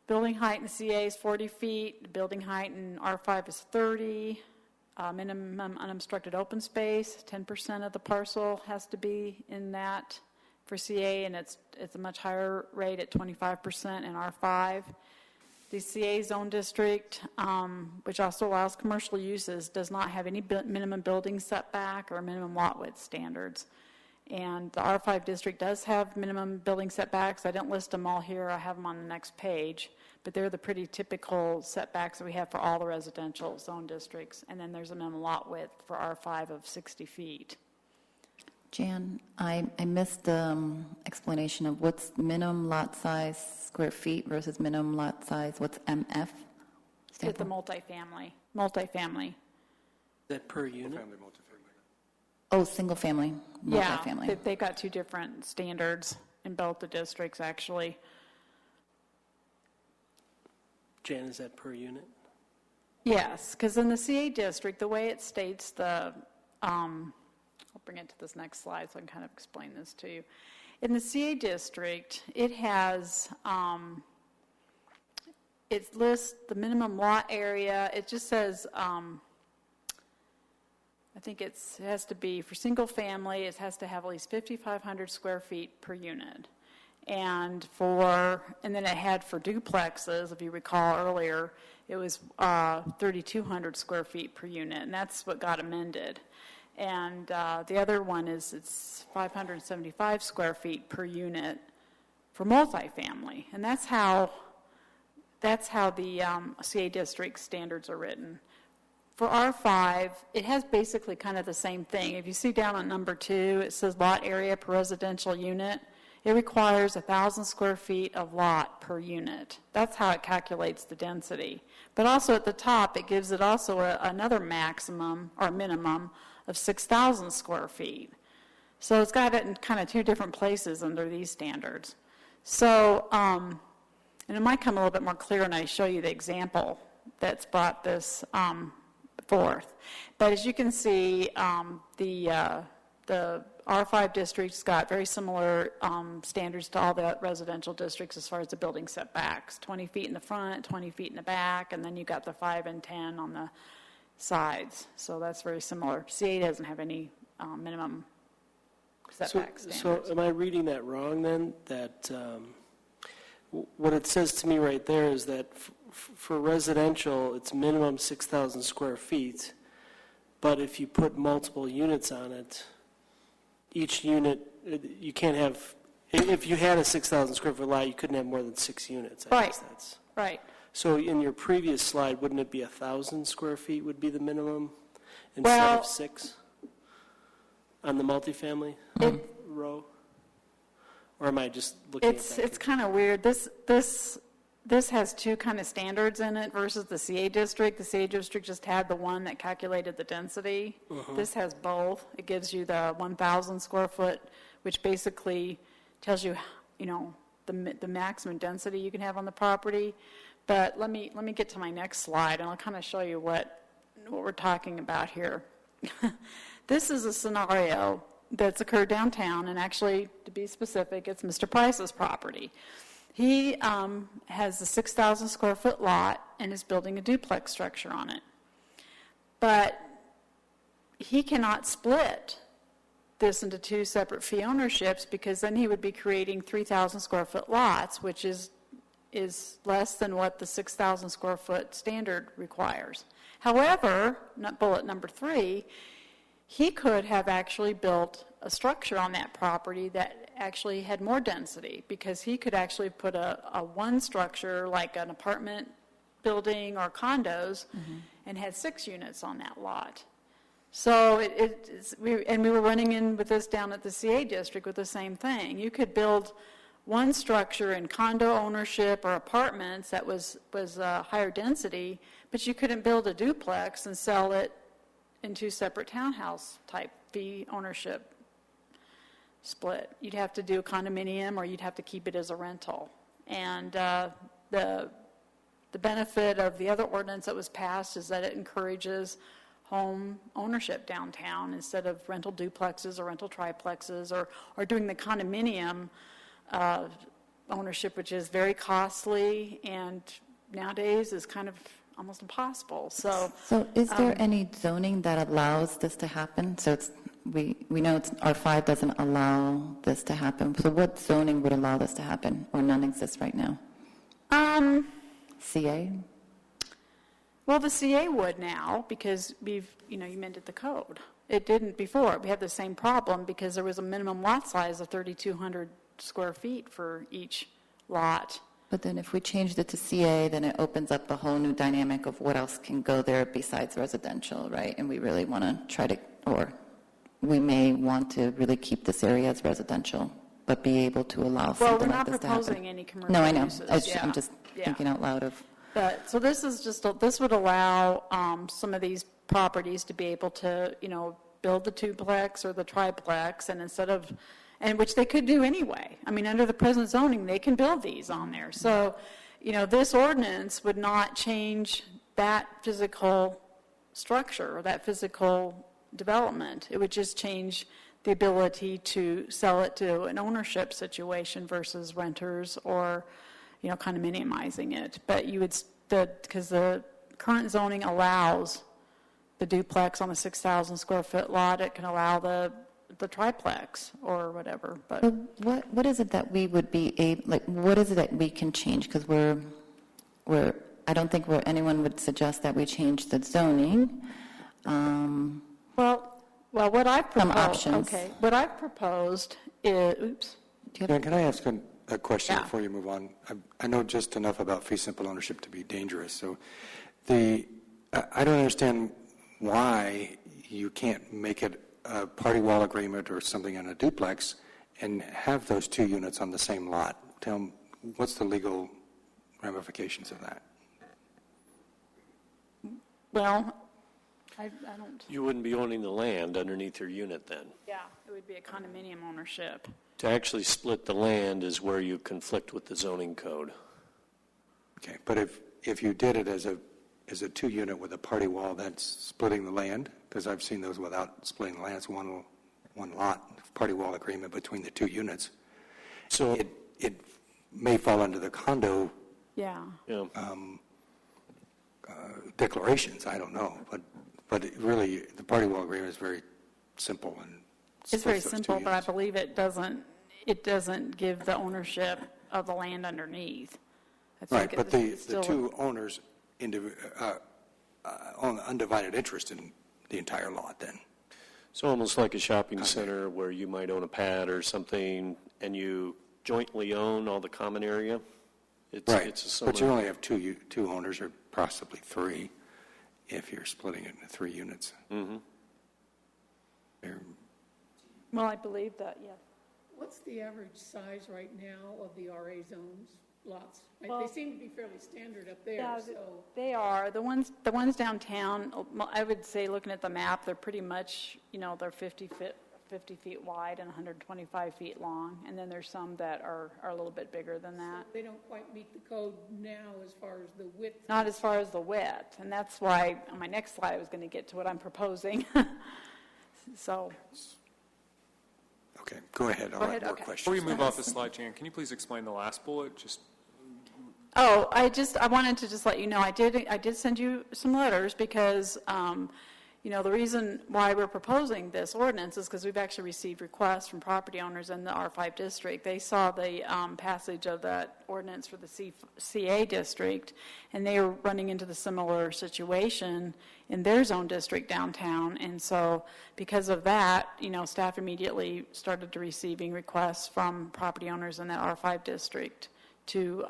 Building height in CA is 40 feet. The building height in R5 is 30. Minimum unobstructed open space, 10% of the parcel has to be in that for CA, and it's a much higher rate at 25% in R5. The CA zone district, which also allows commercial uses, does not have any minimum building setback or minimum lot width standards. And the R5 district does have minimum building setbacks. I didn't list them all here. I have them on the next page. But they're the pretty typical setbacks that we have for all the residential zone districts. And then there's a minimum lot width for R5 of 60 feet. Jan, I missed the explanation of what's minimum lot size square feet versus minimum lot size. What's MF? It's the multifamily. Multifamily. Is that per unit? Oh, single family, multifamily. Yeah, they've got 2 different standards in both the districts, actually. Jan, is that per unit? Yes, because in the CA district, the way it states I'll bring it to this next slide so I can kind of explain this to you. In the CA district, it has, it lists the minimum lot area. It just says, I think it has to be, for single family, it has to have at least 5,500 square feet per unit. And then it had for duplexes, if you recall earlier, it was 3,200 square feet per unit, and that's what got amended. And the other one is it's 575 square feet per unit for multifamily, and that's how the CA district standards are written. For R5, it has basically kind of the same thing. If you see down on number 2, it says lot area per residential unit. It requires 1,000 square feet of lot per unit. That's how it calculates the density. But also at the top, it gives it also another maximum or minimum of 6,000 square feet. So it's got it in kind of two different places under these standards. So, and it might come a little bit more clear when I show you the example that's brought this forth. But as you can see, the R5 district's got very similar standards to all the residential districts as far as the building setbacks, 20 feet in the front, 20 feet in the back, and then you got the 5 and 10 on the sides. So that's very similar. CA doesn't have any minimum setback standards. So am I reading that wrong then? That what it says to me right there is that for residential, it's minimum 6,000 square feet, but if you put multiple units on it, each unit, you can't have, if you had a 6,000 square foot lot, you couldn't have more than 6 units. I guess that's, right. So in your previous slide, wouldn't it be 1,000 square feet would be the minimum instead of 6 on the multifamily row? Or am I just looking at that? It's kind of weird. This has two kind of standards in it versus the CA district. The CA district just had the one that calculated the density. This has both. It gives you the 1,000 square foot, which basically tells you, the maximum density you can have on the property. But let me get to my next slide, and I'll kind of show you what we're talking about here. This is a scenario that's occurred downtown, and actually, to be specific, it's Mr. Price's property. He has a 6,000 square foot lot and is building a duplex structure on it. But he cannot split this into 2 separate fee ownerships, because then he would be creating 3,000 square foot lots, which is less than what the 6,000 square foot standard requires. However, bullet number 3, he could have actually built a structure on that property that actually had more density, because he could actually put a one structure like an apartment building or condos and had 6 units on that lot. So we were running in with this down at the CA district with the same thing. You could build one structure in condo ownership or apartments that was higher density, but you couldn't build a duplex and sell it in 2 separate townhouse type fee ownership split. You'd have to do a condominium, or you'd have to keep it as a rental. And the benefit of the other ordinance that was passed is that it encourages home ownership downtown instead of rental duplexes or rental triplexes, or doing the condominium ownership, which is very costly and nowadays is kind of almost impossible. So is there any zoning that allows this to happen? So we know R5 doesn't allow this to happen. So what zoning would allow this to happen, or none exists right now? CA? Well, the CA would now, because you amended the code. It didn't before. We had the same problem because there was a minimum lot size of 3,200 square feet for each lot. But then if we changed it to CA, then it opens up a whole new dynamic of what else can go there besides residential, right? And we really want to try to, or we may want to really keep this area as residential, but be able to allow something like this to happen. Well, we're not proposing any commercial No, I know. uses. I'm just thinking out loud of. But so this would allow some of these properties to be able to, build the duplex or the triplex, and which they could do anyway. I mean, under the present zoning, they can build these on there. So, this ordinance would not change that physical structure or that physical development. It would just change the ability to sell it to an ownership situation versus renters, or, kind of minimizing it. But because the current zoning allows the duplex on a 6,000 square foot lot, it can allow the triplex or whatever. But what is it that we would be able, what is it that we can change? Because I don't think anyone would suggest that we change the zoning. Well, what I've proposed. Some options. Okay, what I've proposed is. Oops. Can I ask a question before you move on? I know just enough about fee simple ownership to be dangerous. So, I don't understand why you can't make it a party wall agreement or something in a duplex and have those 2 units on the same lot. Tell them, what's the legal ramifications of that? Well, I don't. You wouldn't be owning the land underneath your unit then. Yeah, It would be a condominium ownership. To actually split the land is where you conflict with the zoning code. Okay, but if you did it as a two-unit with a party wall, that's splitting the land? Because I've seen those without splitting the land. It's one lot, party wall agreement between the two units. So it may fall under the condo Yeah. declarations, I don't know. But really, the party wall agreement is very simple. And It's very splits those two simple, but I units. believe it doesn't give the ownership of the land underneath. I think Right, but it's the still- two owners own undivided interest in the entire lot then. So almost like a shopping center where you might own a pad or something, and you jointly own all the common area? Right, It's a similar. but you only have two owners, or possibly three, if you're splitting it into 3 units. Mm-hmm. Well, I believe that, yes. What's the average size right now of the RA zones, lots? Well- They seem to be fairly standard up there, Yeah, so. they are. The ones downtown, I would say, looking at the map, they're pretty much, they're 50 feet wide and 125 feet long. And then there's some that are a little bit bigger than that. They don't quite meet the code now as far as the width. Not as far as the width. And that's why, on my next slide, I was going to get to what I'm proposing. So, Okay, go ahead. I'll have more okay. questions. Before you move off the slide, Jan, can you please explain the last bullet? I wanted to just let you know, I did send you some letters because, the reason why we're proposing this ordinance is because we've actually received requests from property owners in the R5 district. They saw the passage of that ordinance for the CA district, and they were running into the similar situation in their zone district downtown. And so because of that, staff immediately started to receiving requests from property owners in that R5 district to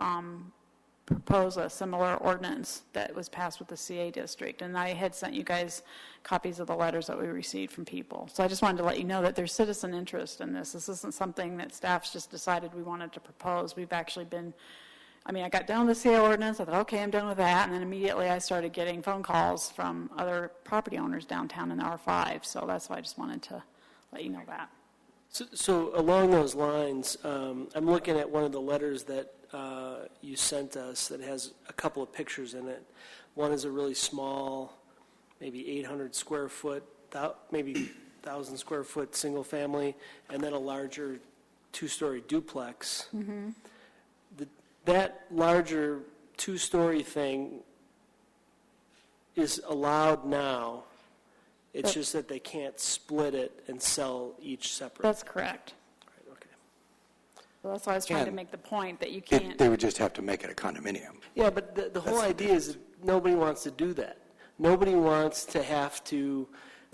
propose a similar ordinance that was passed with the CA district. And I had sent you guys copies of the letters that we received from people. So I just wanted to let you know that there's citizen interest in this. This isn't something that staff's just decided we wanted to propose. We've actually been, I got down to the CA ordinance, I thought, okay, I'm done with that. And then immediately I started getting phone calls from other property owners downtown in the R5. So that's why I just wanted to let you know that. So along those lines, I'm looking at one of the letters that you sent us that has a couple of pictures in it. One is a really small, maybe 800 square foot, maybe 1,000 square foot single family, and then a larger 2-story duplex. Mm-hmm. That larger 2-story thing is allowed now. It's just that they can't split it and sell each separate. That's correct. Right, okay. Well, that's why I was trying to And make the point that you can't. They would just have to make it a condominium. Yeah, but the whole idea is that nobody wants to do that. Nobody wants to have to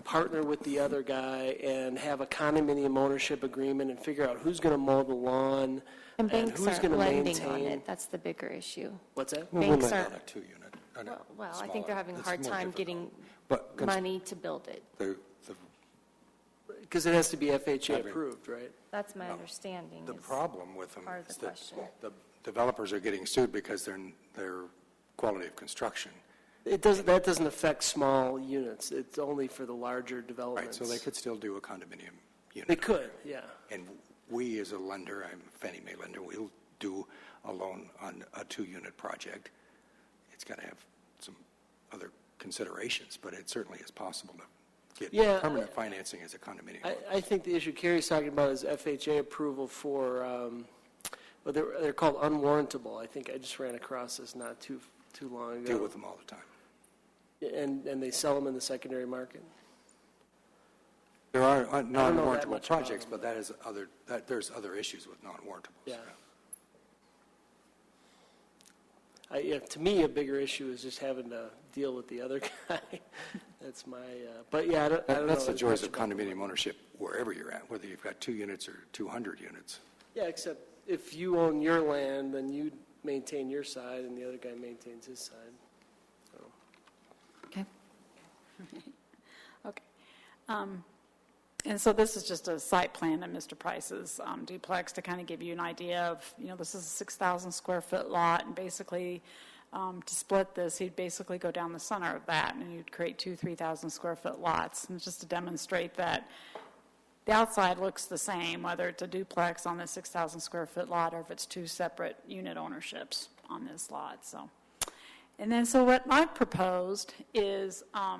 partner with the other guy and have a condominium ownership agreement and figure out who's going to mow the lawn And banks who's aren't going to lending on maintain. it. That's the bigger issue. What's that? We'll Banks let aren't- on a 2-unit. Well, I think they're having a hard time getting But money to build it. Because it has to be FHA approved, right? That's my understanding. The is problem with them part of is the that question. the developers are getting sued because their quality of construction. That doesn't affect small units. It's only for the larger Right, developments. so they could still do a condominium unit. They could, yeah. And we, as a lender, I'm a Fannie Mae lender, we'll do a loan on a 2-unit project. It's got to have some other considerations, but it certainly is possible to get permanent financing as a condominium. I think the issue Carrie's talking about is FHA approval for, well, they're called unwarrantable. I think I just ran across this not too long ago. Deal with them all the time. And they sell them in the secondary market. There are that non-warrantable much projects, about but there's other issues with non-warrantables. Yeah. To me, a bigger issue is just having to deal with the other guy. That's my, but yeah, I don't know. That's the as joys much of about- condominium ownership wherever you're at, whether you've got 2 units or 200 units. Yeah, except if you own your land, then you maintain your side and the other guy maintains his side. So. Okay. Okay. And so this is just a site plan of Mr. Price's duplex to kind of give you an idea of, this is a 6,000 square foot lot, and basically to split this, he'd basically go down the center of that, and you'd create 2,000, 3,000 square foot lots, and just to demonstrate that the outside looks the same, whether it's a duplex on the 6,000 square foot lot or if it's two separate unit ownerships on this lot. So, and then so what I proposed is I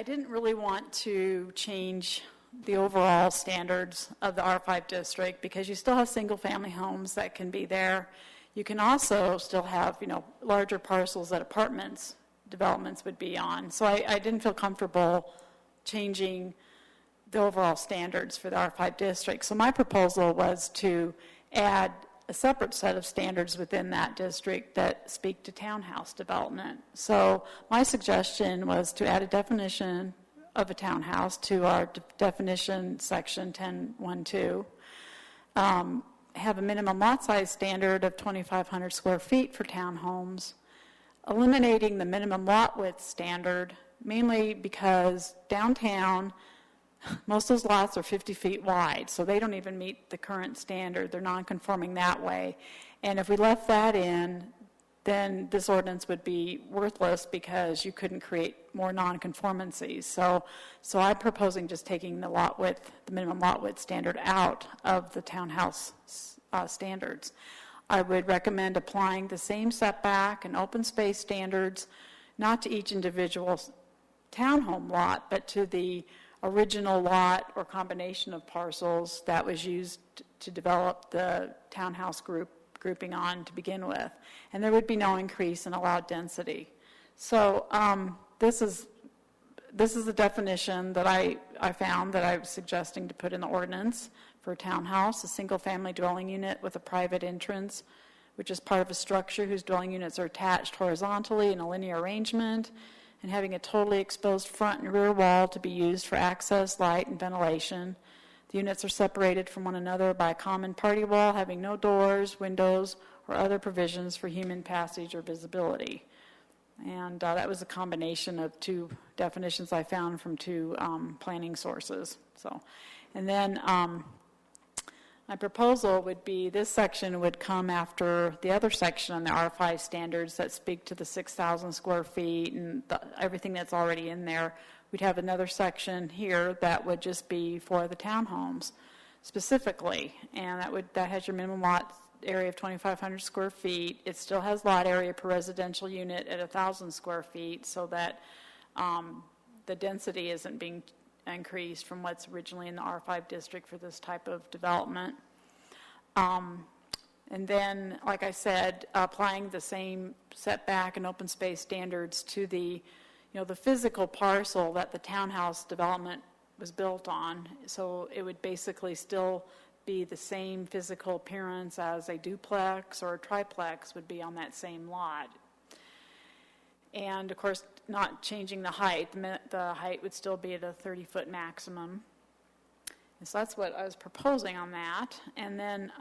didn't really want to change the overall standards of the R5 district because you still have single-family homes that can be there. You can also still have, larger parcels that developments would be on. So I didn't feel comfortable changing the overall standards for the R5 district. So my proposal was to add a separate set of standards within that district that speak to townhouse development. So my suggestion was to add a definition of a townhouse to our definition section 10.1.2, have a minimum lot size standard of 2,500 square feet for townhomes, eliminating the minimum lot width standard, mainly because downtown, most of those lots are 50 feet wide, so they don't even meet the current standard. They're non-conforming that way. And if we left that in, then this ordinance would be worthless because you couldn't create more non-conformancies. So I'm proposing just taking the minimum lot width standard out of the townhouse standards. I would recommend applying the same setback and open space standards, not to each individual townhome lot, but to the original lot or combination of parcels that was used to develop the townhouse grouping on to begin with. And there would be no increase in allowed density. So this is the definition that I found that I was suggesting to put in the ordinance for a townhouse: a single-family dwelling unit with a private entrance, which is part of a structure whose dwelling units are attached horizontally in a linear arrangement, and having a totally exposed front and rear wall to be used for access, light, and ventilation. The units are separated from one another by a common party wall, having no doors, windows, or other provisions for human passage or visibility. And that was a combination of two definitions I found from two planning sources. So, and then my proposal would be this section would come after the other section on the R5 standards that speak to the 6,000 square feet and everything that's already in there. We'd have another section here that would just be for the townhomes specifically, and that has your minimum lot area of 2,500 square feet. It still has lot area per residential unit at 1,000 square feet, so that the density isn't being increased from what's originally in the R5 district for this type of development. And then, like I said, applying the same setback and open space standards to the physical parcel that the townhouse development was built on. So it would basically still be the same physical appearance as a duplex or a triplex would be on that same lot. And of course, not changing the height. The height would still be at a 30-foot maximum. And so that's what I was proposing on that. And then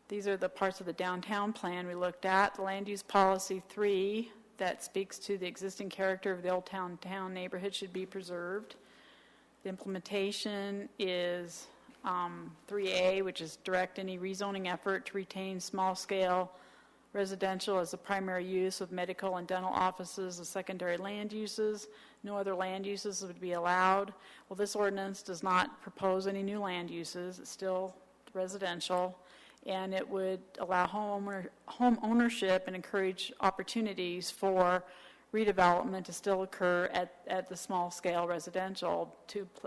these are the parts of the downtown plan we looked at. The land use policy 3 that speaks to the existing character of the old town neighborhood should be preserved. The implementation is 3A, which is direct any rezoning effort to retain small-scale residential as a primary use with medical and dental offices as secondary land uses. No other land uses would be allowed. Well, this ordinance does not propose any new land uses. It's still residential, and it would allow home ownership and encourage opportunities for redevelopment to still occur at the small-scale residential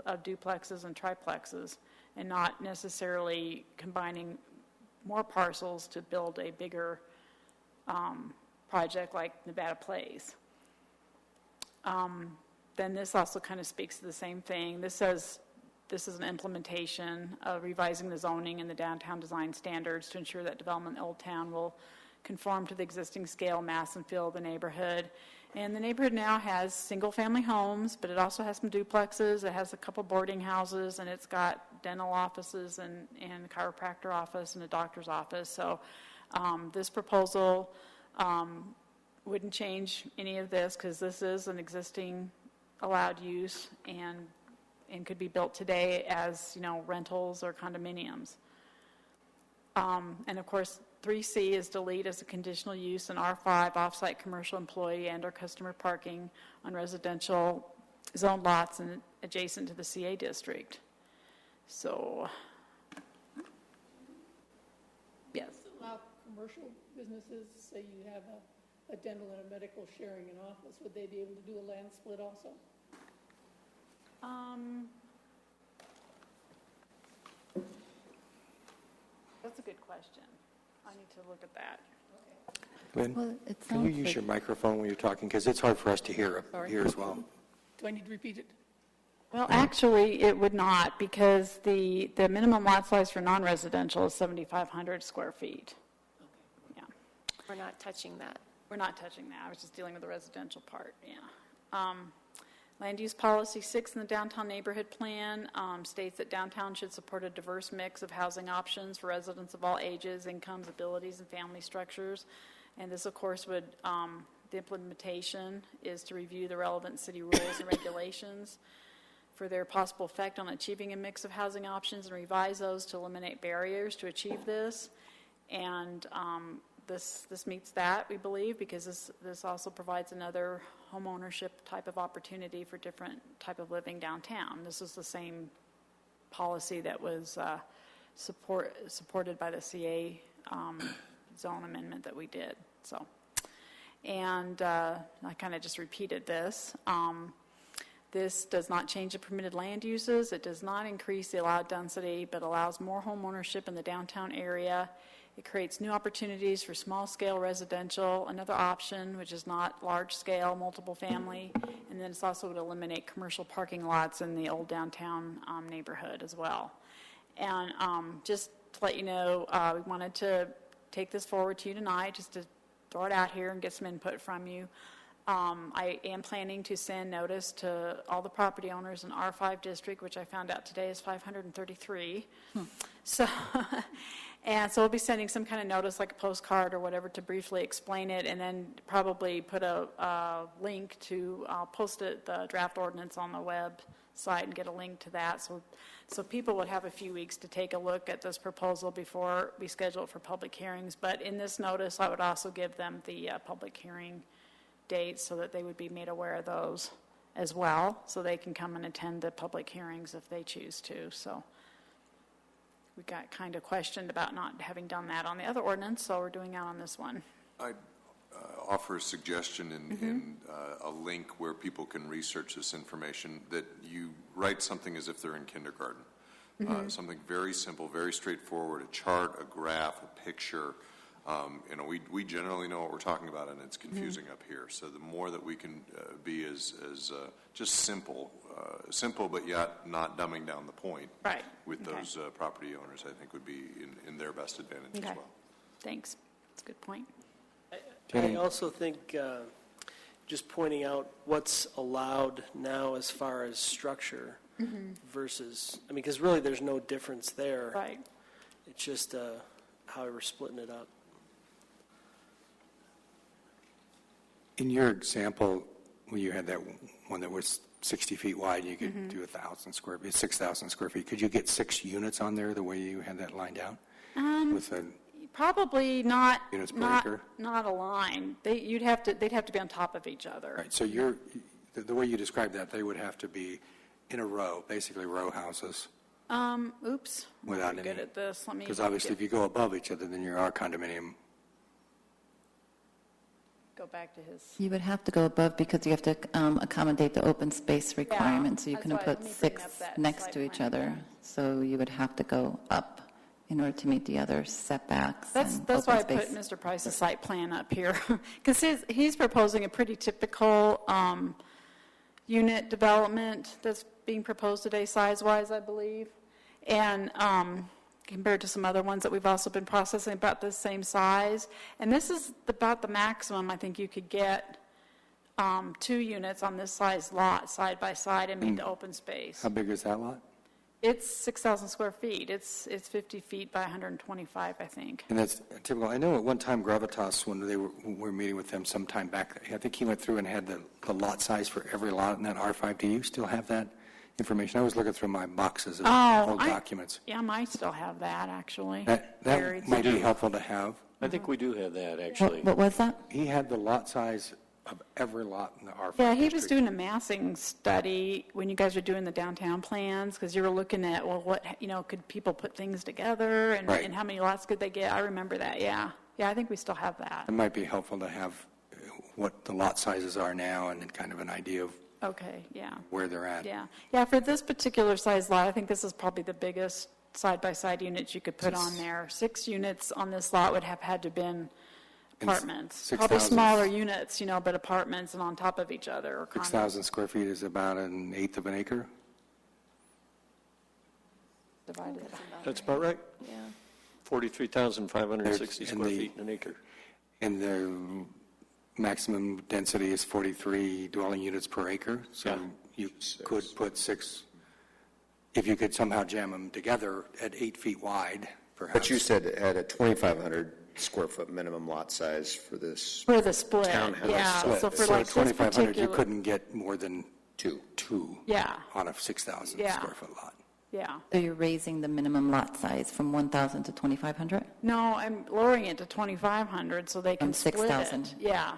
of duplexes and triplexes, and not necessarily combining more parcels to build a bigger project like Nevada Place. Then this also kind of speaks to the same thing. This says this is an implementation of revising the zoning and the downtown design standards to ensure that development in Old Town will conform to the existing scale, mass, and feel of the neighborhood. And the neighborhood now has single-family homes, but it also has some duplexes. It has a couple boarding houses, and it's got dental offices and a chiropractor office and a doctor's office. So this proposal wouldn't change any of this because this is an existing allowed use and could be built today as, rentals or condominiums. And of course, 3C is delete as a conditional use in R5 offsite commercial employee and or customer parking on residential zoned lots and adjacent to the CA district. So, yes. Allow commercial businesses, say you have a dental and a medical sharing an office, would they be able to do a land split also? That's a good question. I need to look at that. Lynn, Well, it can you sounds use like- your microphone when you're talking? Because it's hard for us to hear here as well. Do I need to repeat it? Well, actually, it would not, because the minimum lot size for non-residential is 7,500 square feet. Yeah. We're not touching that. We're not touching that. I was just dealing with the residential part, yeah. Land use policy 6 in the downtown neighborhood plan states that downtown should support a diverse mix of housing options for residents of all ages, incomes, abilities, and family structures. And this, of course, would, the implementation is to review the relevant city rules and regulations for their possible effect on achieving a mix of housing options and revise those to eliminate barriers to achieve this. And this meets that, we believe, because this also provides another home ownership type of opportunity for different type of living downtown. This is the same policy that was supported by the CA zone amendment that we did. So, and I kind of just repeated this. This does not change the permitted land uses. It does not increase the allowed density, but allows more home ownership in the downtown area. It creates new opportunities for small-scale residential, another option, which is not large-scale, multiple family, and then it's also would eliminate commercial parking lots in the old downtown neighborhood as well. And just to let you know, we wanted to take this forward to you tonight, just to throw it out here and get some input from you. I am planning to send notice to all the property owners in R5 district, which I found out today is 533. So, and so we'll be sending some kind of notice, like a postcard or whatever, to briefly explain it, and then probably put a link to, I'll post the draft ordinance on the website and get a link to that. So people would have a few weeks to take a look at this proposal before we schedule it for public hearings. But in this notice, I would also give them the public hearing dates so that they would be made aware of those as well, so they can come and attend the public hearings if they choose to. So we got kind of questioned about not having done that on the other ordinance, so we're doing that on this one. I'd offer a suggestion in a link where people can research this information, that you write something as if they're in kindergarten. Something very simple, very straightforward, a chart, a graph, a picture. We generally know what we're talking about, and it's confusing up here. So the more that we can be as just simple, but yet not dumbing down the point with those property owners, I think would be in their best advantage as well. Thanks. That's a good point. I also think just pointing out what's allowed now as far as structure versus, I mean, because really there's no difference there. Right. It's just how we're splitting it up. In your example, when you had that one that was 60 feet wide, you could do 1,000 square feet, 6,000 square feet. Could you get 6 units on there the way you had that lined out? With a Probably not. Units per acre? Not aligned. They'd have to be on top of each other. Right. So the way you described that, they would have to be in a row, basically row houses. Oops. Without I'm good at this. Let me. Because obviously, if you go above each other, then you are condominium. Go back to his. You would have to go above because you have to accommodate the open space requirement, so you that's couldn't why- put let me bring 6 up that next site to each plan. other. So you would have to go up in order to meet the other setbacks. That's and why I open put space. Mr. Price's site plan up here, because he's proposing a pretty typical unit development that's being proposed today, size-wise, I believe, and compared to some other ones that we've also been processing about the same size. And this is about the maximum I think you could get 2 units on this size lot, side by side, and meet the open space. How big is that lot? It's 6,000 square feet. It's 50 feet by 125, I think. And that's typical. I know at one time Gravitas, when we were meeting with them some time back, I think he went through and had the lot size for every lot in that R5. Do you still have that information? I was looking through my boxes of old documents. Yeah, I might still have that, actually. That Buried might be somewhere. helpful to have. I think we do have that, actually. What was that? He had the lot size of every lot in the R5 Yeah, he district. was doing a massing study when you guys were doing the downtown plans, because you were looking at, well, what, could people put things together, and, Right. and how many lots could they get? I remember that, yeah. Yeah, I think we still have that. It might be helpful to have what the lot sizes are now and then kind of an idea of Okay, yeah. where they're at. Yeah, yeah. For this particular size lot, I think this is probably the biggest side-by-side units you could put on there. 6 units on this lot would have had to been apartments. 6,000 Probably smaller units, but apartments and on top of each other. Or 6,000 square feet is about an eighth of an acre? Divided. That's about right. Yeah. 43,560 square feet in an acre. And the maximum density is 43 dwelling units per acre, so Yeah. you could put 6, if you could somehow jam them together at 8 feet wide, perhaps. But you said it had a 2,500 square foot minimum lot size for this. For the split, Townhouse yeah. split. So for So like this 2,500, you particular, couldn't get more than two yeah, on a 6,000 Yeah. square foot lot. yeah. So you're raising the minimum lot size from 1,000 to 2,500? No, I'm lowering it to 2,500 so they can From split 6,000. it. Yeah.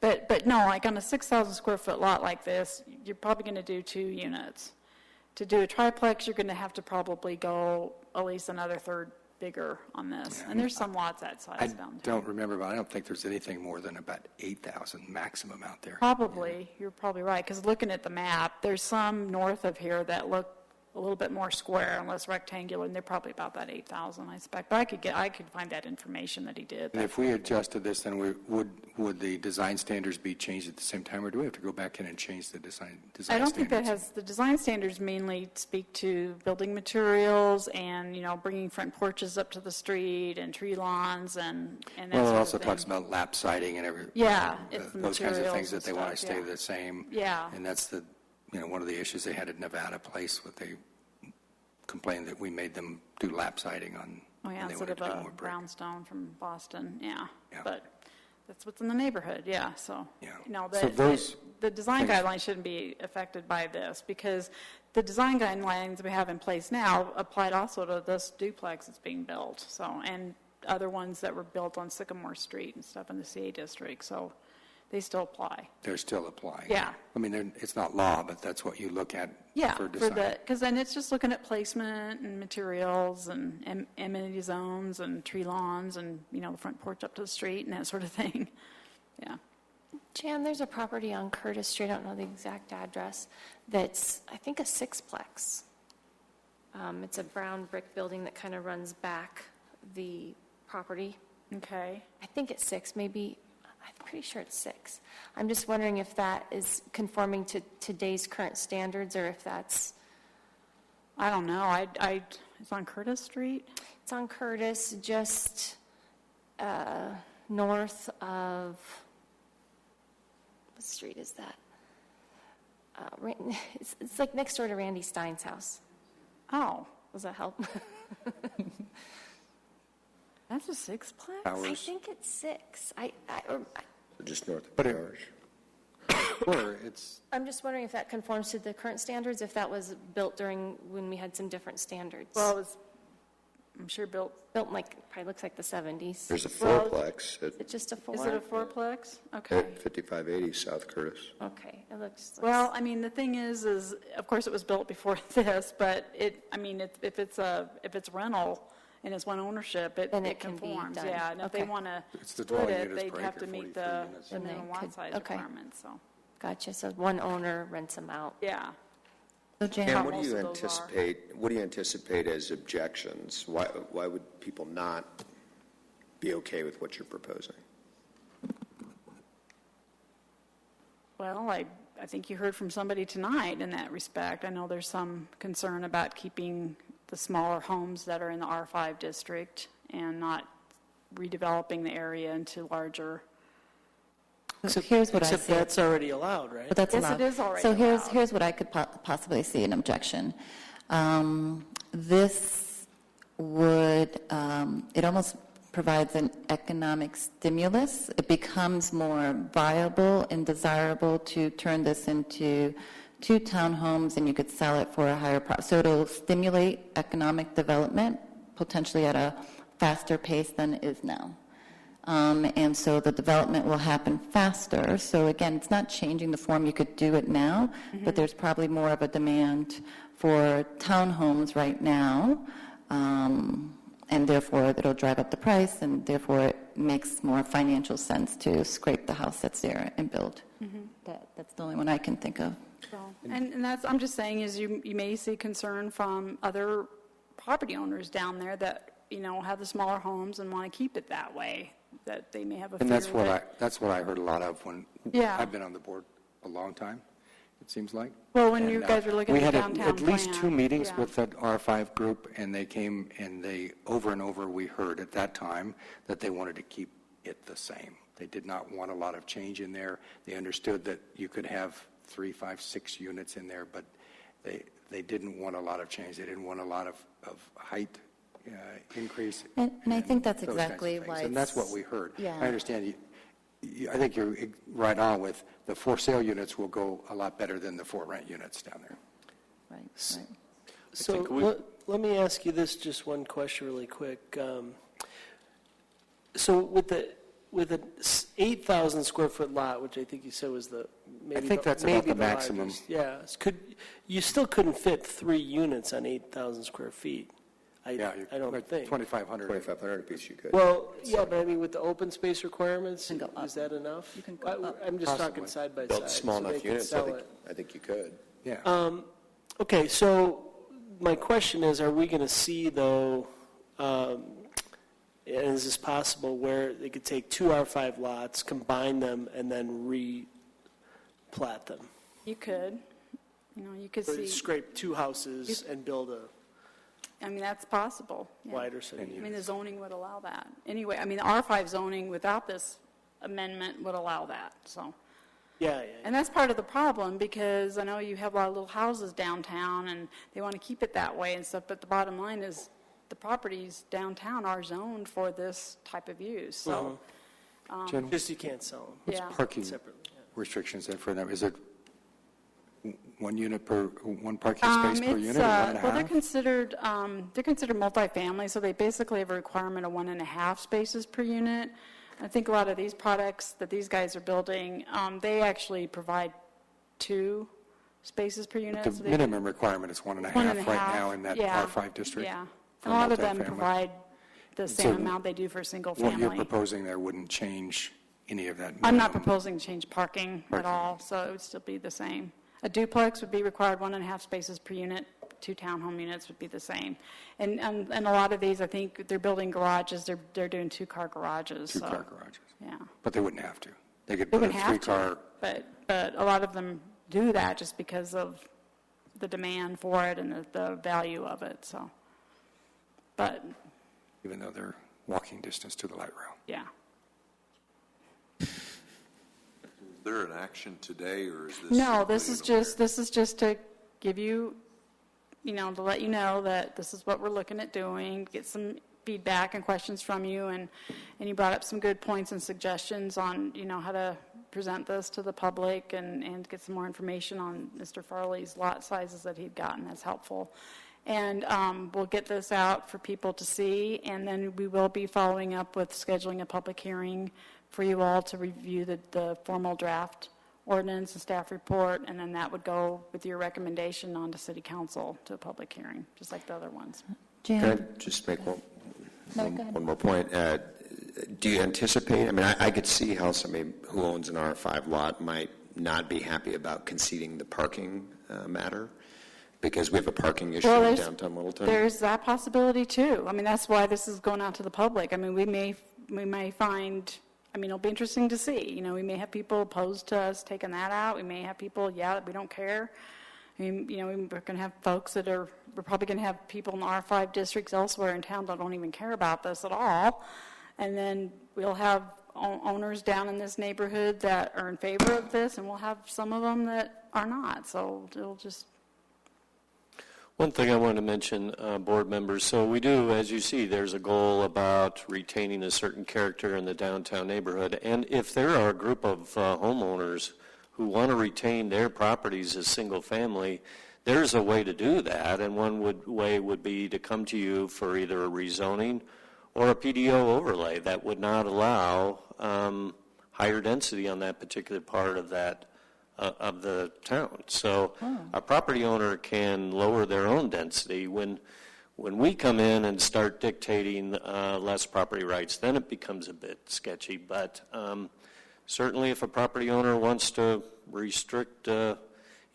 But no, like on a 6,000 square foot lot like this, you're probably going to do 2 units. To do a triplex, you're going to have to probably go at least another third bigger on this. And there's some lots that size I downtown. don't remember, but I don't think there's anything more than about 8,000 maximum out there. Probably, you're probably right, because looking at the map, there's some north of here that look a little bit more square and less rectangular, and they're probably about that 8,000, I expect. But I could find that information that he did. And if we adjusted this, then would the design standards be changed at the same time, or do we have to go back in and change the design standards? I don't think that has, the design standards mainly speak to building materials and, bringing front porches up to the street and tree lawns and that Well, it sort also of talks thing. about lap siding and Yeah, it's the those kinds of things materials that they and want to stuff, stay yeah. the same. Yeah. And that's one of the issues they had at Nevada Place, what they complained that we made them do lap siding on, Oh, yeah, and they instead wanted of to do a more brick. brownstone from Boston, yeah. Yeah. But that's what's in the neighborhood, yeah, so. Yeah. The, So those the design things- guidelines shouldn't be affected by this, because the design guidelines we have in place now applied also to this duplex that's being built, so, and other ones that were built on Sycamore Street and stuff in the CA district, so they still apply. They're still applying. Yeah. I mean, it's not law, but that's what you look at Yeah, for for design. because then it's just looking at placement and materials and amenity zones and tree lawns and, the front porch up to the street and that sort of thing. Yeah. Jan, there's a property on Curtis Street, I don't know the exact address, that's, I think, a sixplex. It's a brown brick building that kind of runs back the property. Okay. I think it's 6, maybe, I'm pretty sure it's 6. I'm just wondering if that is conforming to today's current standards, or if that's... I don't know. It's on Curtis Street? It's on Curtis, just north of, what street is that? It's like next door to Randy Stein's house. Oh, Does that help? that's a sixplex? I think it's 6. Just north of But Parish. Or it's, I'm just wondering if that conforms to the current standards, if that was built during when we had some different standards. Well, it was, I'm sure built, Probably looks like the 70s. There's a Well, fourplex Is it just a 4? is it a fourplex? Okay. at 5580 South Curtis. Okay, it looks... Well, I mean, the thing is of course it was built before this, but if it's rental and it's one ownership, Then it it can be conforms, done. yeah. And if they Okay. want to It's the split dwelling it, units they'd per have acre, to meet 43 the units. Then they minimum lot could- size okay. requirements, so, Gotcha, so one owner rents them out. yeah. So Jan, And what do most you of those are. anticipate as objections? Why would people not be okay with what you're proposing? Well, I think you heard from somebody tonight in that respect. I know there's some concern about keeping the smaller homes that are in the R5 district and not redeveloping the area into larger. here's what I see. Except that's already allowed, right? But that's Yes, allowed. it is already So allowed. here's what I could possibly see an objection. This would, it almost provides an economic stimulus. It becomes more viable and desirable to turn this into 2 townhomes, and you could sell it for a higher price. So it'll stimulate economic development, potentially at a faster pace than it is now. And so the development will happen faster. So again, it's not changing the form. You could do it now, but there's probably more of a demand for townhomes right now. And therefore, it'll drive up the price, and therefore it makes more financial sense to scrape the house that's there and build. That's the only one I can think of. So, and that's, I'm just saying, is you may see concern from other property owners down there that, have the smaller homes and want to keep it that way, that they may have a fear. And that's what I heard a lot of when I've been on the board a long time, it seems like. Well, when you guys were looking at the downtown We had at least plan. 2 meetings with that R5 group, and they came and they, over and over, we heard at that time that they wanted to keep it the same. They did not want a lot of change in there. They understood that you could have 3, 5, 6 units in there, but they didn't want a lot of change. They didn't want a lot of height increase. And I think that's those kinds of exactly things. why And that's what we heard. Yeah. I understand I think you're right on with the for sale units will go a lot better than the for rent units down there. Right. So let me ask you this, just one question really quick. So with an 8,000 square foot lot, which I think you said was I think that's about the maximum. largest, yeah, you still couldn't fit 3 units on 8,000 square feet. I don't think. 2,500. 2,500 apiece you could. Well, yeah, but I mean, with the open space requirements, You can go up. is that enough? You can go up. I'm just Possibly. talking side by side. Built small so they enough can units, sell it. I think you could. Yeah. Okay, so my question is, are we going to see, though, and is this possible, where they could take 2 R5 lots, combine them, and then re-plat them? You could. You could Or see. scrape 2 houses and build a I mean, that's possible. Yeah. wider set of I mean, the units? zoning would allow that. Anyway, I mean, the R5 zoning without this amendment would allow that, so. Yeah. And that's part of the problem, because I know you have a lot of little houses downtown, and they want to keep it that way and stuff, but the bottom line is, the properties downtown are zoned for this type of use, so. Jen, Just you can't sell them. what's Yeah. parking Separately, yeah. restrictions then for them? Is it 1 unit per, 1 parking space per unit, or 1.5? Well, they're considered multifamily, so they basically have a requirement of 1.5 spaces per unit. I think a lot of these products that these guys are building, they actually provide 2 spaces per unit. The so they- minimum requirement is 1.5 right now in that yeah, R5 district. Yeah, for and a lot of them multifamily. provide the So same amount they do for single What you're family. proposing there wouldn't change any of that I'm not minimum. proposing to change parking at all, so it would still be the same. A duplex would be required 1.5 spaces per unit. 2 townhome units would be the same. And a lot of these, I think, they're building garages. They're doing 2-car garages. so, 2-car garages. Yeah. But they wouldn't have to. They could They put a wouldn't have 3-car. to, but a lot of them do that just because of the demand for it and the value of it, so. But, Even though they're walking distance to the light rail. yeah. Is there an action today, or is this? No, this simply an is just to give you, to let you know that this is what we're looking at doing, get some feedback and questions from you, and you brought up some good points and suggestions on, how to present this to the public and get some more information on Mr. Farley's lot sizes that he'd gotten. That's helpful. And we'll get this out for people to see, and then we will be following up with scheduling a public hearing for you all to review the formal draft ordinance and staff report, and then that would go with your recommendation on to City Council to a public hearing, just like the other ones. Can Jan? I just make No, go ahead. one more point? Do you anticipate, I could see how somebody who owns an R5 lot might not be happy about conceding the parking matter, because we have a parking issue in downtown Littleton. There's that possibility too. That's why this is going out to the public. We may find, it'll be interesting to see. We may have people opposed to us taking that out. We may have people, we don't care. We're going to have folks we're probably going to have people in the R5 districts elsewhere in town that don't even care about this at all. And then we'll have owners down in this neighborhood that are in favor of this, and we'll have some of them that are not. So it'll just... One thing I wanted to mention, board members, so we do, as you see, there's a goal about retaining a certain character in the downtown neighborhood. And if there are a group of homeowners who want to retain their properties as single family, there's a way to do that. And one way would be to come to you for either a rezoning or a PDO overlay that would not allow higher density on that particular part of that of the town. So a property owner can lower their own density. When we come in and start dictating less property rights, then it becomes a bit sketchy. But certainly if a property owner wants to restrict the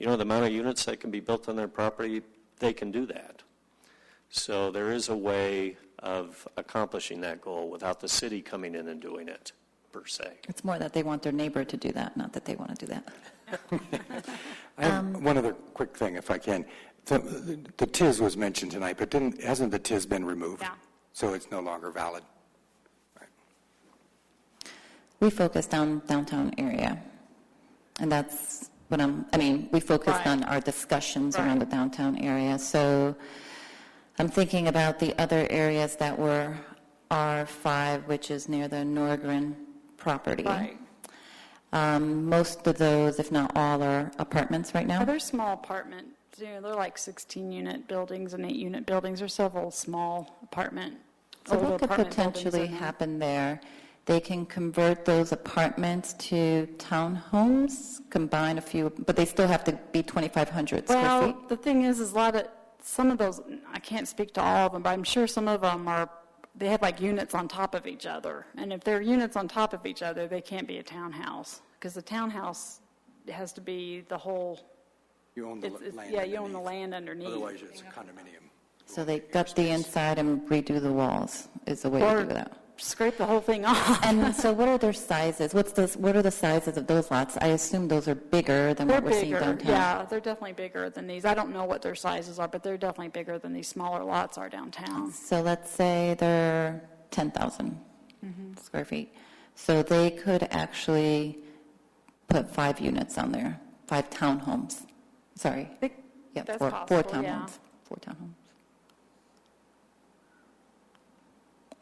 amount of units that can be built on their property, they can do that. So there is a way of accomplishing that goal without the city coming in and doing it, per se. It's more that they want their neighbor to do that, not that they want to do that. I have one other quick thing, if I can. The TIS was mentioned tonight, but hasn't the TIS been removed? Yeah. So it's no longer valid? We focused on downtown area, and that's what we focused on our discussions around the downtown area. So I'm thinking about the other areas that were R5, which is near the Norgren property. Right. Most of those, if not all, are apartments right now. They're small apartments. They're like 16-unit buildings and 8-unit buildings. There's several small apartment. So older what could apartment potentially buildings in there. happen there? They can convert those apartments to townhomes, combine a few, but they still have to be 2,500 square Well, feet. the thing is some of those, I can't speak to all of them, but I'm sure some of them they have like units on top of each other. And if they're units on top of each other, they can't be a townhouse. Because the townhouse has to be the whole. You own the land. Yeah, you own the land underneath. Otherwise, it's a condominium. So they gut the inside and redo the walls is the way to do that. Scrape the whole thing off. And so what are their sizes? What are the sizes of those lots? I assume those are bigger than what we're seeing downtown. Yeah, they're definitely bigger than these. I don't know what their sizes are, but they're definitely bigger than these smaller lots are downtown. So let's say they're 10,000 square feet. So they could actually put 5 units on there, 5 townhomes. Sorry. Yeah, That's 4 possible, townhomes. yeah. 4 townhomes.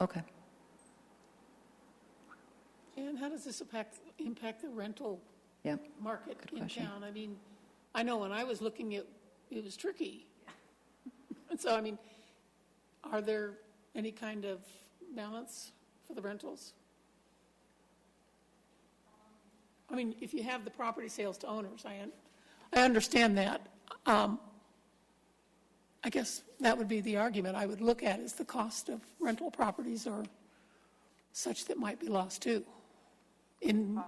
Okay. And how does this impact the rental Yep. market Good in question. town? I mean, I know when I was looking at, it was tricky. And so, are there any kind of balance for the rentals? If you have the property sales to owners, I understand that. I guess that would be the argument I would look at, is the cost of rental properties or such that might be lost too. I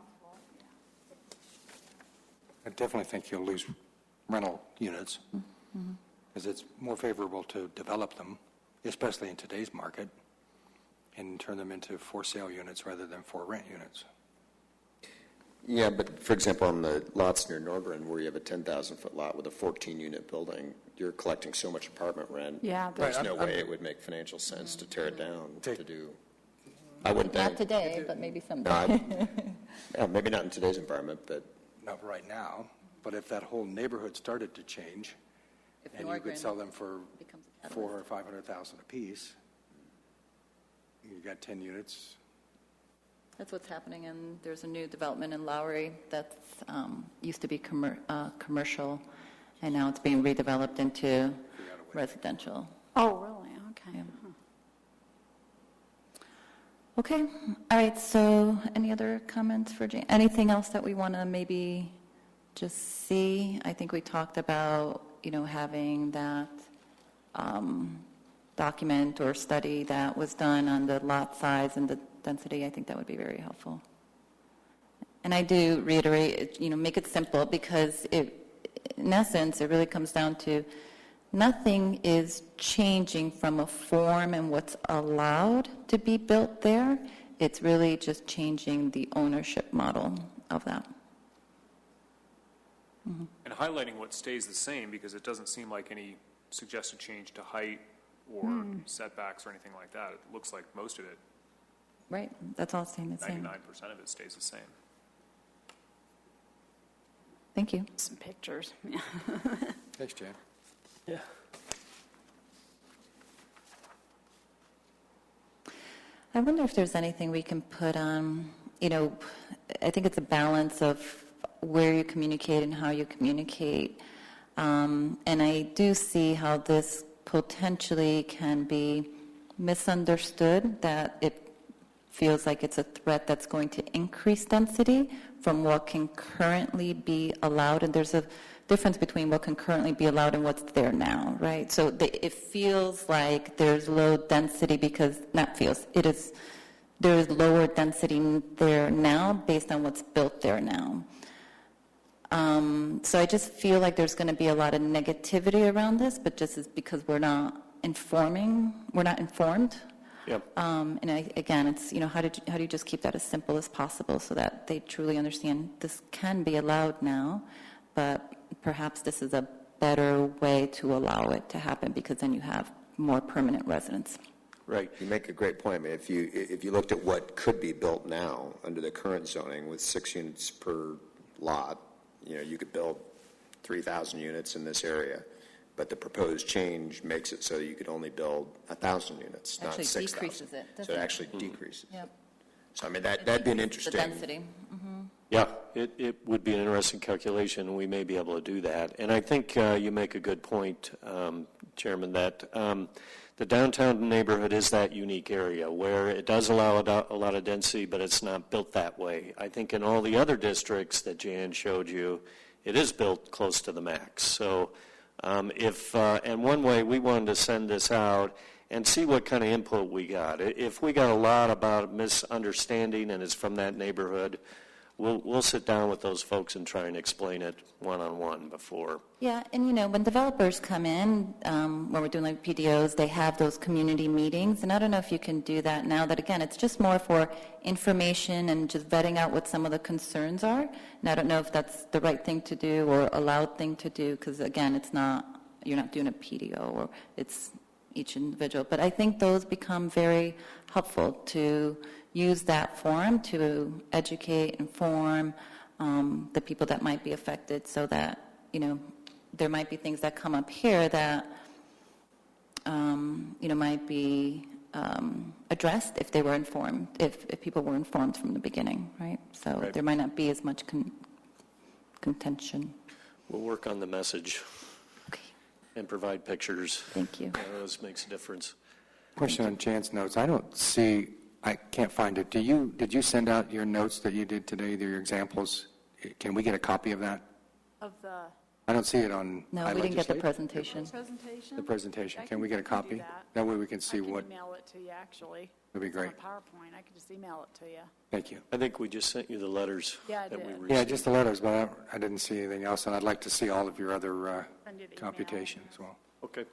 definitely think you'll lose rental units because it's more favorable to develop them, especially in today's market, and turn them into for sale units rather than for rent units. Yeah, but for example, on the lots near Norgren, where you have a 10,000-foot lot with a 14-unit building, you're collecting so much apartment rent. Yeah, There's no way it would make financial sense to tear it down to do. I wouldn't think. Not today, but maybe someday. Yeah, maybe not in today's environment, but Not right now, but if that whole neighborhood started to change, If and you Norgren could sell them for becomes a catalyst. 400,000 or 500,000 apiece, you got 10 units. That's what's happening, and there's a new development in Lowry that used to be commercial, and now it's being redeveloped into residential. Oh, really? Okay. Yeah. Okay, all right, so any other comments for Jane? Anything else that we want to maybe just see? I think we talked about, having that document or study that was done on the lot size and the density. I think that would be very helpful. And I do reiterate, make it simple, because in essence, it really comes down to nothing is changing from a form and what's allowed to be built there. It's really just changing the ownership model of that. And highlighting what stays the same, because it doesn't seem like any suggested change to height or setbacks or anything like that. It looks like most of it, Right, that's all staying the same. 99% of it stays the same. Thank you. Some pictures. Thanks, Jan. Yeah. I wonder if there's anything we can put on, I think it's a balance of where you communicate and how you communicate. And I do see how this potentially can be misunderstood that it feels like it's a threat that's going to increase density from what can currently be allowed. And there's a difference between what can currently be allowed and what's there now, right? So it feels like there's low density because, not feels, it is, there is lower density there now based on what's built there now. So I just feel like there's going to be a lot of negativity around this, but just is because we're not informed. Yep. Again, it's, how do you just keep that as simple as possible so that they truly understand this can be allowed now, but perhaps this is a better way to allow it to happen because then you have more permanent residents. Right. You make a great point. I mean, if you looked at what could be built now under the current zoning with 6 units per lot, you could build 3,000 units in this area. But the proposed change makes it so you could only build 1,000 units, not 6,000. Actually decreases it, doesn't So it it? actually decreases. Yep. So, I mean, that'd be an interesting. The density. Yeah, it would be an interesting calculation, and we may be able to do that. And I think you make a good point, Chairman, that the downtown neighborhood is that unique area where it does allow a lot of density, but it's not built that way. I think in all the other districts that Jan showed you, it is built close to the max. So and one way we wanted to send this out and see what kind of input we got. If we got a lot about misunderstanding and it's from that neighborhood, we'll sit down with those folks and try and explain it one-on-one before. Yeah, and when developers come in, when we're doing like PDOs, they have those community meetings, and I don't know if you can do that now. That again, it's just more for information and just vetting out what some of the concerns are. And I don't know if that's the right thing to do or allowed thing to do, because again, you're not doing a PDO, or it's each individual. But I think those become very helpful to use that forum to educate, inform the people that might be affected, so that there might be things that come up here that might be addressed if they were informed, if people were informed from the beginning, right? So Right. there might not be as much contention. We'll work on the message and provide pictures. Thank you. Those makes a difference. Question on Jan's notes. I can't find it. Did you send out your notes that you did today, your examples? Can we get a copy of that? Of the I don't see it on No, I we didn't get the Legislate. presentation. presentation? The presentation. I Can we get a do copy? that. That way we can see I can what, email it to you, actually. that'd be It's on great. a PowerPoint. I can just email it to you. Thank you. I think we just sent you the letters Yeah, I that we did. received. Yeah, just the letters, but I didn't see anything else, and I'd like to see all of your other Send you the email. computation as well. Okay.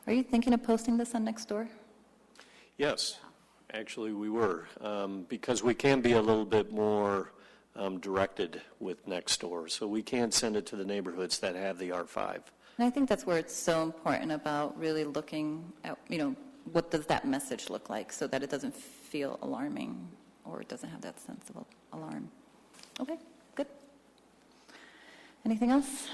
Are you thinking of posting this on Nextdoor? Yes, actually we were, because we can be a little bit more directed with Nextdoor. So we can send it to the neighborhoods that have the R5. And I think that's where it's so important about really looking at, what does that message look like so that it doesn't feel alarming or it doesn't have that sense of alarm. Okay, good. Anything else?